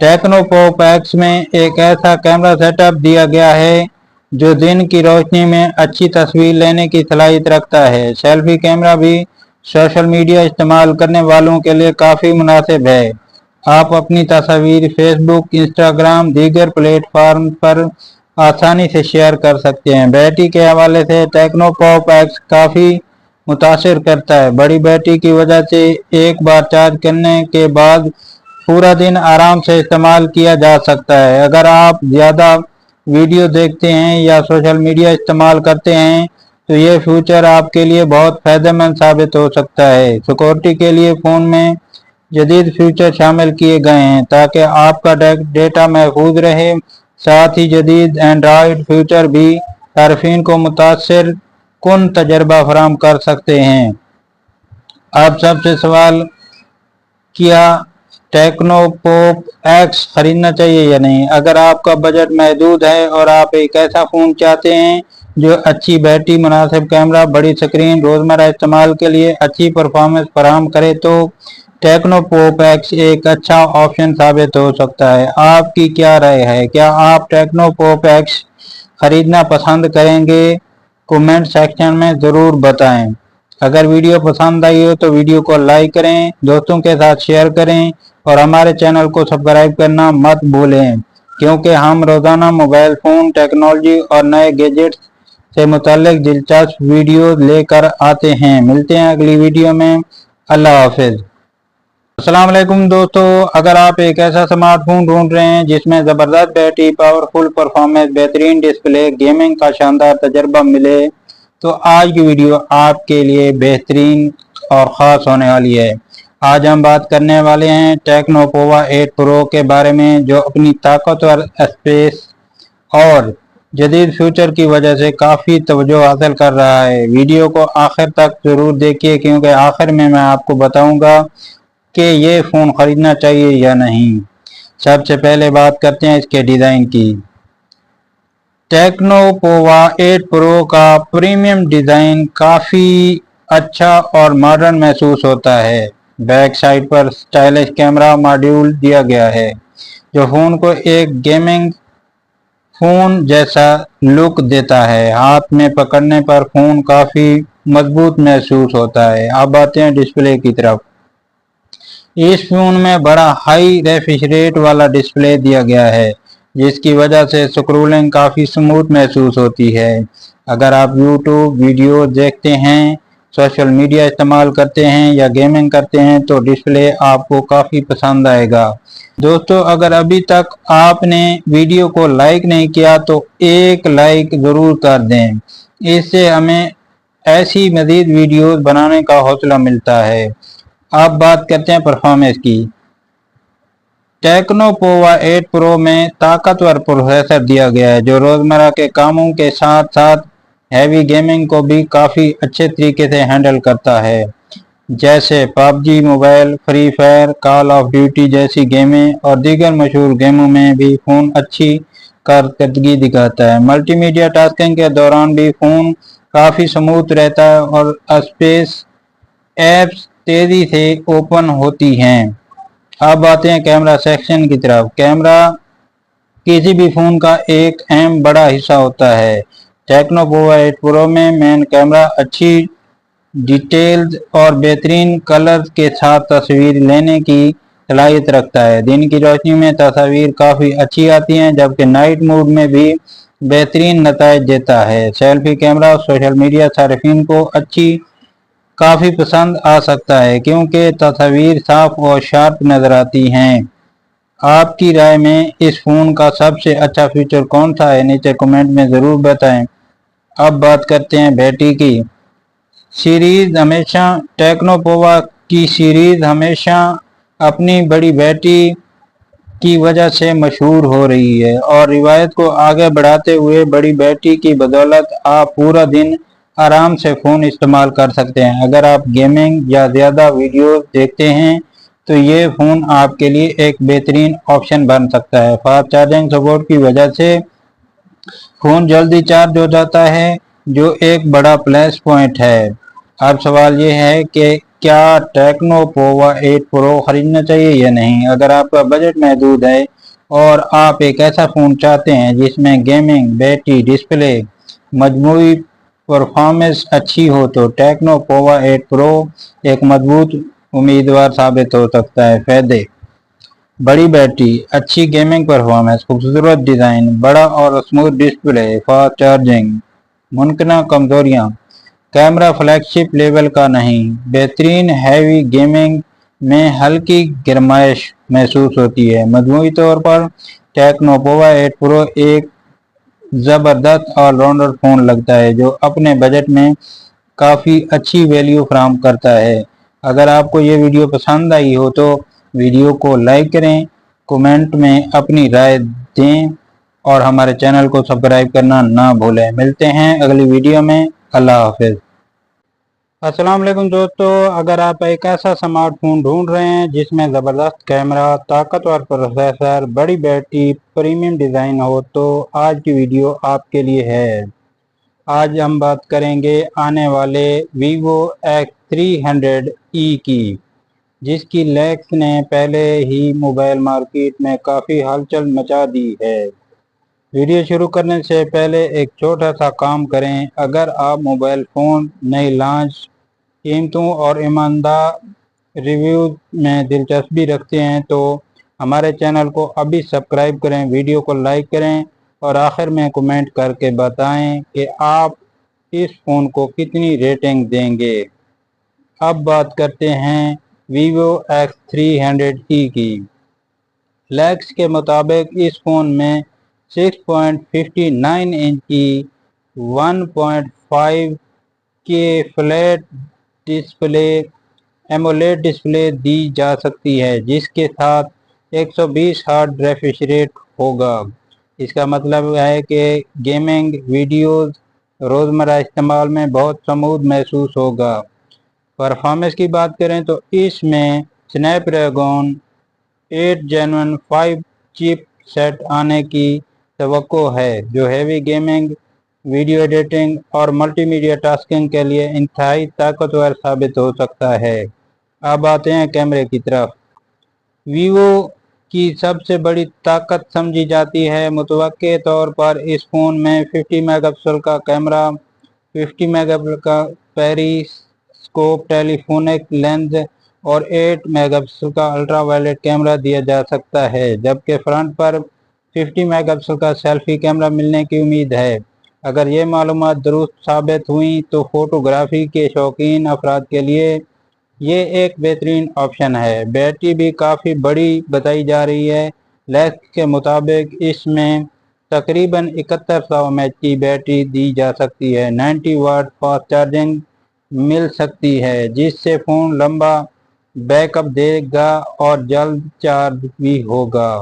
टेक्नो पॉप एक्स में एक ऐसा कैमरा सेटअप दिया गया है जो दिन की रोशनी में अच्छी तस्वीर लेने की सलाहियत रखता है। सेल्फी कैमरा भी सोशल मीडिया इस्तेमाल करने वालों के लिए काफ़ी मुनासिब है। आप अपनी तस्वीर फेसबुक, इंस्टाग्राम, दीगर प्लेटफॉर्म पर आसानी से शेयर कर सकते हैं। बैटरी के हवाले से टेक्नो पॉप एक्स काफ़ी मुतासिर करता है। बड़ी बैटरी की वजह से एक बार चार्ज करने के बाद पूरा दिन आराम से इस्तेमाल किया जा सकता है। अगर आप ज़्यादा वीडियो देखते हैं या सोशल मीडिया इस्तेमाल करते हैं तो ये फीचर आपके लिए बहुत फ़ायदेमंद साबित हो सकता है। सिक्योरिटी के लिए फ़ोन में जदीद फीचर शामिल किए गए हैं ताकि आपका डेटा महफूज रहे। साथ ही जदीद एंड्रॉयड फीचर भी सार्फिन को मुतासिर कुन तजर्बा फराहम कर सकते हैं। आप सबसे सवाल किया टेक्नो पॉप एक्स खरीदना चाहिए या नहीं। अगर आपका बजट महदूद है और आप एक ऐसा फ़ोन चाहते हैं जो अच्छी बैटरी, मुनासिब कैमरा, बड़ी स्क्रीन, रोज़मर्रा इस्तेमाल के लिए अच्छी परफॉर्मेंस फराहम करे तो टेक्नो पॉप एक्स एक अच्छा ऑप्शन साबित हो सकता है। आपकी क्या राय है? क्या आप टेक्नो पॉप एक्स खरीदना पसंद करेंगे? कमेंट सेक्शन में ज़रूर बताएं। अगर वीडियो पसंद आई हो तो वीडियो को लाइक करें, दोस्तों के साथ शेयर करें और हमारे चैनल को सब्सक्राइब करना मत भूलें, क्योंकि हम रोज़ाना मोबाइल फ़ोन टेक्नोलॉजी और नए गैजेट्स से मुताल्लिक दिलचस्प वीडियो लेकर आते हैं। मिलते हैं अगली वीडियो में। अल्लाह हाफिज़। अस्सलाम वालेकुम दोस्तों, अगर आप एक ऐसा स्मार्टफोन ढूंढ रहे हैं जिसमें ज़बरदस्त बैटरी, पावरफुल परफॉर्मेंस, बेहतरीन डिस्प्ले, गेमिंग का शानदार तजर्बा मिले तो आज की वीडियो आपके लिए बेहतरीन और ख़ास होने वाली है। आज हम बात करने वाले हैं टेक्नो पोवा 8 प्रो के बारे में, जो अपनी ताकतवर स्पेस और जदीद फ्यूचर की वजह से काफ़ी तवज्जो हासिल कर रहा है। वीडियो को आखिर तक ज़रूर देखिए, क्योंकि आखिर में मैं आपको बताऊंगा कि ये फ़ोन ख़रीदना चाहिए या नहीं। सबसे पहले बात करते हैं इसके डिज़ाइन की। टेक्नो पोवा 8 प्रो का प्रीमियम डिज़ाइन काफ़ी अच्छा और मॉडर्न महसूस होता है। बैक साइड पर स्टाइलिश कैमरा मॉड्यूल दिया गया है जो फ़ोन को एक गेमिंग फ़ोन जैसा लुक देता है। हाथ में पकड़ने पर फ़ोन काफ़ी मजबूत महसूस होता है। अब आते हैं डिस्प्ले की तरफ। इस फ़ोन में बड़ा हाई रेफ्रेश रेट वाला डिस्प्ले दिया गया है, जिसकी वजह से स्क्रोलिंग काफ़ी स्मूथ महसूस होती है। अगर आप यूट्यूब वीडियो देखते हैं, सोशल मीडिया इस्तेमाल करते हैं या गेमिंग करते हैं तो डिस्प्ले आपको काफ़ी पसंद आएगा। दोस्तों, अगर अभी तक आपने वीडियो को लाइक नहीं किया तो एक लाइक ज़रूर कर दें, इससे हमें ऐसी मज़ीद वीडियोस बनाने का हौसला मिलता है। अब बात करते हैं परफॉर्मेंस की। टेक्नो पोवा 8 प्रो में ताकतवर प्रोसेसर दिया गया है जो रोज़मर्रा के कामों के साथ साथ हैवी गेमिंग को भी काफ़ी अच्छे तरीके से हैंडल करता है, जैसे PUBG mobile, free fire, call of duty जैसी गेमें और दीगर मशहूर गेमों में भी फ़ोन अच्छी कारकर्दगी दिखाता है। मल्टीमीडिया टास्किंग के दौरान भी फ़ोन काफ़ी स्मूथ रहता है और स्पेस ऐप्स तेज़ी से ओपन होती हैं। अब आते हैं कैमरा सेक्शन की तरफ। कैमरा किसी भी फ़ोन का एक अहम बड़ा हिस्सा होता है। टेक्नो पोवा 8 प्रो में मेन कैमरा अच्छी डिटेल्स और बेहतरीन कलर्स के साथ तस्वीर लेने की सलाहियत रखता है। दिन की रोशनी में तस्वीर काफ़ी अच्छी आती हैं, जबकि नाइट मोड में भी बेहतरीन नताइज देता है। सेल्फी कैमरा सोशल मीडिया सार्फिन को काफ़ी पसंद आ सकता है, क्योंकि तस्वीर साफ और शार्प नज़र आती हैं। आपकी राय में इस फ़ोन का सबसे अच्छा फीचर कौन सा है? नीचे कमेंट में ज़रूर बताएं। अब बात करते हैं बैटरी की। टेक्नो पोवा की सीरीज़ हमेशा अपनी बड़ी बैटरी की वजह से मशहूर हो रही है और रिवायत को आगे बढ़ाते हुए बड़ी बैटरी की बदौलत आप पूरा दिन आराम से फ़ोन इस्तेमाल कर सकते हैं। अगर आप गेमिंग या ज़्यादा वीडियो देखते हैं तो ये फ़ोन आपके लिए एक बेहतरीन ऑप्शन बन सकता है। फास्ट चार्जिंग सपोर्ट की वजह से फ़ोन जल्दी चार्ज हो जाता है, जो एक बड़ा प्लस पॉइंट है। अब सवाल ये है कि क्या टेक्नो पोवा 8 प्रो ख़रीदना चाहिए या नहीं। अगर आपका बजट महदूद है और आप एक ऐसा फ़ोन चाहते हैं जिसमें गेमिंग, बैटरी, डिस्प्ले, मजमूई परफॉर्मेंस अच्छी हो तो टेक्नो पोवा 8 प्रो एक मजबूत उम्मीदवार साबित हो सकता है। फायदे: बड़ी बैटरी, अच्छी गेमिंग परफॉर्मेंस, खूबसूरत डिज़ाइन, बड़ा और स्मूथ डिस्प्ले, फास्ट चार्जिंग। मुमकिन कमजोरियां: कैमरा फ्लैगशिप लेवल का नहीं, बेहतरीन हैवी गेमिंग में हल्की गरमाइश महसूस होती है। मजमूई तौर पर टेक्नो पोवा 8 प्रो एक ज़बरदस्त ऑलराउंडर फ़ोन लगता है जो अपने बजट में काफ़ी अच्छी वैल्यू फराहम करता है। अगर आपको ये वीडियो पसंद आई हो तो वीडियो को लाइक करें, कमेंट में अपनी राय दें और हमारे चैनल को सब्सक्राइब करना ना भूलें। मिलते हैं अगली वीडियो में। अल्लाह हाफिज़। अस्सलाम वालेकुम दोस्तों, अगर आप एक ऐसा स्मार्टफोन ढूंढ रहे हैं जिसमें ज़बरदस्त कैमरा, ताकतवर प्रोसेसर, बड़ी बैटरी, प्रीमियम डिज़ाइन हो तो आज की वीडियो आपके लिए है। आज हम बात करेंगे आने वाले Vivo X300e की, जिसकी लेक्स ने पहले ही मोबाइल मार्केट में काफ़ी हलचल मचा दी है। वीडियो शुरू करने से पहले एक छोटा सा काम करें। अगर आप मोबाइल फ़ोन नई लॉन्च कीमतों और ईमानदार रिव्यूज़ में दिलचस्पी रखते हैं तो हमारे चैनल को अभी सब्सक्राइब करें, वीडियो को लाइक करें और आखिर में कमेंट करके बताएं कि आप इस फ़ोन को कितनी रेटिंग देंगे। अब बात करते हैं Vivo X300e की। लेक्स के मुताबिक इस फ़ोन में 6.59 इंच की 1.5 के फ्लैट डिस्प्ले एमोलेड डिस्प्ले दी जा सकती है, जिसके साथ 120 हर्ट्ज रिफ्रेश रेट होगा। इसका मतलब है कि गेमिंग वीडियोस रोज़मर्रा इस्तेमाल में बहुत स्मूथ महसूस होगा। परफॉर्मेंस की बात करें तो इसमें स्नैपड्रैगन 8 Gen 5 चिप सेट आने की तवक्को है, जो हैवी गेमिंग, वीडियो एडिटिंग और मल्टीमीडिया टास्किंग के लिए इंतहाई ताकतवर साबित हो सकता है। अब आते हैं कैमरे की तरफ। वीवो की सबसे बड़ी ताकत समझी जाती है मुतवक्के तौर पर इस फ़ोन में 50 मेगापिक्सल का कैमरा, 50 मेगापिक्सल का पेरिस्कोप टेलीफोनिक लेंस और 8 मेगापिक्सल का अल्ट्रा वायलेट कैमरा दिया जा सकता है, जबकि फ्रंट पर 50 मेगापिक्सल का सेल्फी कैमरा मिलने की उम्मीद है। अगर ये मालूमात दुरुस्त साबित हुई तो फोटोग्राफी के शौकीन अफराद के लिए ये एक बेहतरीन ऑप्शन है। बैटरी भी काफ़ी बड़ी बताई जा रही है। लेक्स के मुताबिक इसमें तकरीबन 7100 mAh की बैटरी दी जा सकती है। 90 वाट फास्ट चार्जिंग मिल सकती है, जिससे फ़ोन लंबा बैकअप देगा और जल्द चार्ज भी होगा।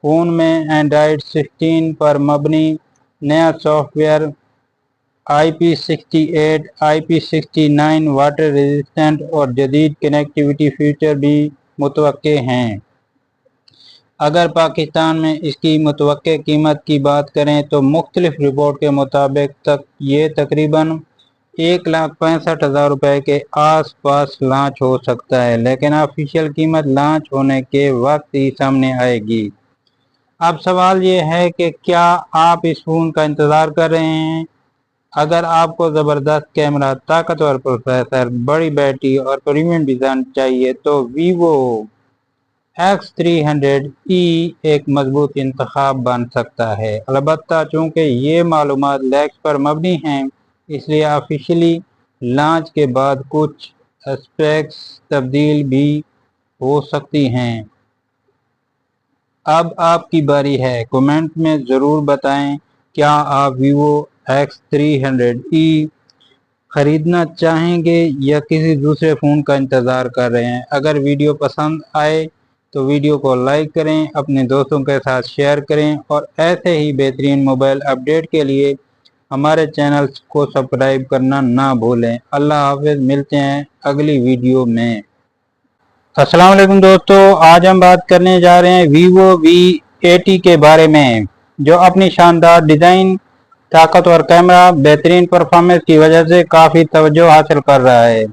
फ़ोन में एंड्रॉयड 16 पर मबनी नया software IP68, IP69 water resistant और जदीद कनेक्टिविटी फीचर भी मुतवक्के हैं। अगर पाकिस्तान में इसकी मुतवक्के कीमत की बात करें तो मुख्तलिफ रिपोर्ट के मुताबिक तक ये तकरीबन 1,65,000 रुपये के आस पास लॉन्च हो सकता है, लेकिन ऑफिशियल कीमत लॉन्च होने के वक्त ही सामने आएगी। अब सवाल ये है कि क्या आप इस फ़ोन का इंतज़ार कर रहे हैं? अगर आपको ज़बरदस्त कैमरा, ताकतवर प्रोसेसर, बड़ी बैटरी और प्रीमियम डिज़ाइन चाहिए तो Vivo X300e एक मजबूत इंतखाब बन सकता है। अलबत्ता चूँकि ये मालूमात लेक्स पर मबनी हैं, इसलिए ऑफिशियली लॉन्च के बाद कुछ स्पेक्स तब्दील भी हो सकती हैं। अब आपकी बारी है, कमेंट में ज़रूर बताएं क्या आप Vivo X300e ख़रीदना चाहेंगे या किसी दूसरे फ़ोन का इंतज़ार कर रहे हैं। अगर वीडियो पसंद आए तो वीडियो को लाइक करें, अपने दोस्तों के साथ शेयर करें और ऐसे ही बेहतरीन मोबाइल अपडेट के लिए हमारे चैनल को सब्सक्राइब करना ना भूलें। अल्लाह हाफ़िज़। मिलते हैं अगली वीडियो में। अस्सलाम वालेकुम दोस्तों, आज हम बात करने जा रहे हैं Vivo V80 के बारे में, जो अपनी शानदार डिज़ाइन, ताकतवर कैमरा, बेहतरीन परफॉर्मेंस की वजह से काफ़ी तवज्जो हासिल कर रहा है।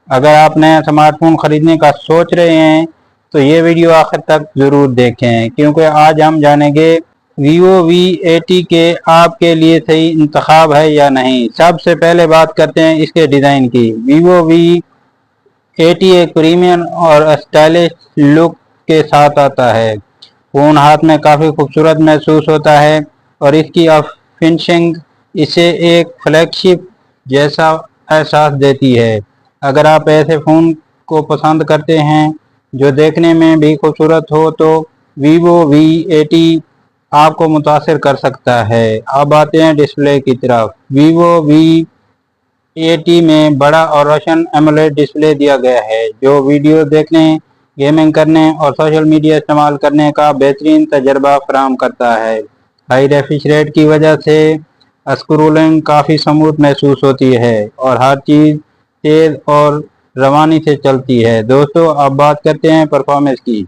अगर आप नया स्मार्टफोन ख़रीदने का सोच रहे हैं तो ये वीडियो आखिर तक ज़रूर देखें, क्योंकि आज हम जानेंगे Vivo V80 के आपके लिए सही इंतखाब है या नहीं। सबसे पहले बात करते हैं इसके डिज़ाइन की। Vivo V80 एक प्रीमियम और स्टाइलिश लुक के साथ आता है। फ़ोन हाथ में काफ़ी खूबसूरत महसूस होता है और इसकी फिनिशिंग इसे एक फ्लैगशिप जैसा एहसास देती है। अगर आप ऐसे फ़ोन को पसंद करते हैं जो देखने में भी खूबसूरत हो तो Vivo V80 आपको मुतासिर कर सकता है। अब आते हैं डिस्प्ले की तरफ। Vivo V80 में बड़ा और रोशन एमोलेड डिस्प्ले दिया गया है जो वीडियो देखने, गेमिंग करने और सोशल मीडिया इस्तेमाल करने का बेहतरीन तजर्बा फराहम करता है। हाई रेफ्रेश रेट की वजह से स्क्रोलिंग काफ़ी स्मूथ महसूस होती है और हर चीज़ तेज़ और रवानी से चलती है। दोस्तों, अब बात करते हैं परफॉर्मेंस की,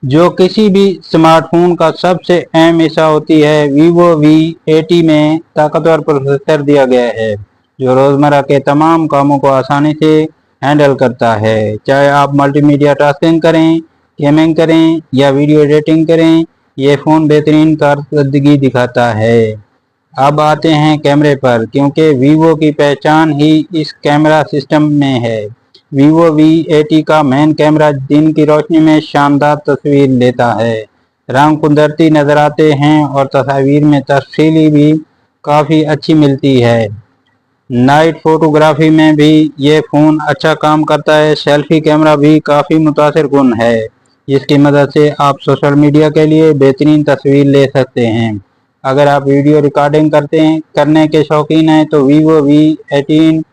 जो किसी भी स्मार्टफोन का सबसे अहम हिस्सा होती है। Vivo V80 में ताकतवर प्रोसेसर दिया गया है जो रोज़मर्रा के तमाम कामों को आसानी से हैंडल करता है। चाहे आप मल्टीमीडिया टास्किंग करें, गेमिंग करें या वीडियो एडिटिंग करें, ये फ़ोन बेहतरीन कारकर्दगी दिखाता है। अब आते हैं कैमरे पर, क्योंकि Vivo की पहचान ही इस कैमरा सिस्टम में है। Vivo V80 का मेन कैमरा दिन की रोशनी में शानदार तस्वीर लेता है। रंग कुदरती नज़र आते हैं और तस्वीर में तफसीली भी काफ़ी अच्छी मिलती है। नाइट फोटोग्राफी में भी ये फ़ोन अच्छा काम करता है। सेल्फी कैमरा भी काफ़ी मुतासिर कुन है, जिसकी मदद से आप सोशल मीडिया के लिए बेहतरीन तस्वीर ले सकते हैं। अगर आप वीडियो रिकॉर्डिंग करने के शौकीन हैं तो Vivo V18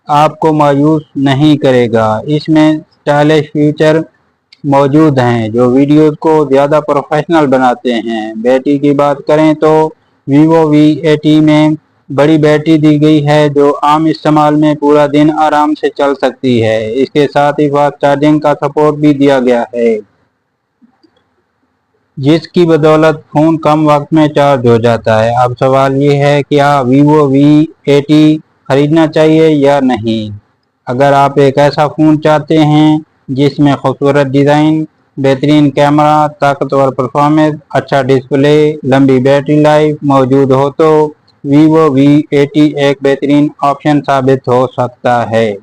आपको मायूस नहीं करेगा। इसमें स्टाइलिश फीचर मौजूद हैं जो वीडियोस को ज़्यादा प्रोफेशनल बनाते हैं। बैटरी की बात करें तो Vivo V80 में बड़ी बैटरी दी गई है जो आम इस्तेमाल में पूरा दिन आराम से चल सकती है। इसके साथ ही फास्ट चार्जिंग का सपोर्ट भी दिया गया है, जिसकी बदौलत फ़ोन कम वक्त में चार्ज हो जाता है। अब सवाल ये है कि क्या Vivo V80 ख़रीदना चाहिए या नहीं। अगर आप एक ऐसा फ़ोन चाहते हैं जिसमें खूबसूरत डिज़ाइन, बेहतरीन कैमरा, ताकतवर परफॉर्मेंस, अच्छा डिस्प्ले, लंबी बैटरी लाइफ मौजूद हो तो Vivo V80 एक बेहतरीन ऑप्शन साबित हो सकता है।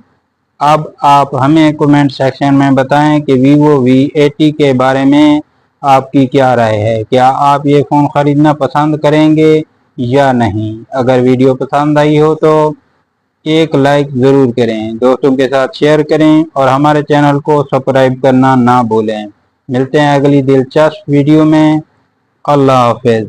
अब आप हमें कमेंट सेक्शन में बताएं कि Vivo V80 के बारे में आपकी क्या राय है। क्या आप ये फ़ोन ख़रीदना पसंद करेंगे या नहीं। अगर वीडियो पसंद आई हो तो एक लाइक ज़रूर करें, दोस्तों के साथ शेयर करें और हमारे चैनल को सब्सक्राइब करना ना भूलें। मिलते हैं अगली दिलचस्प वीडियो में। अल्लाह हाफ़िज़।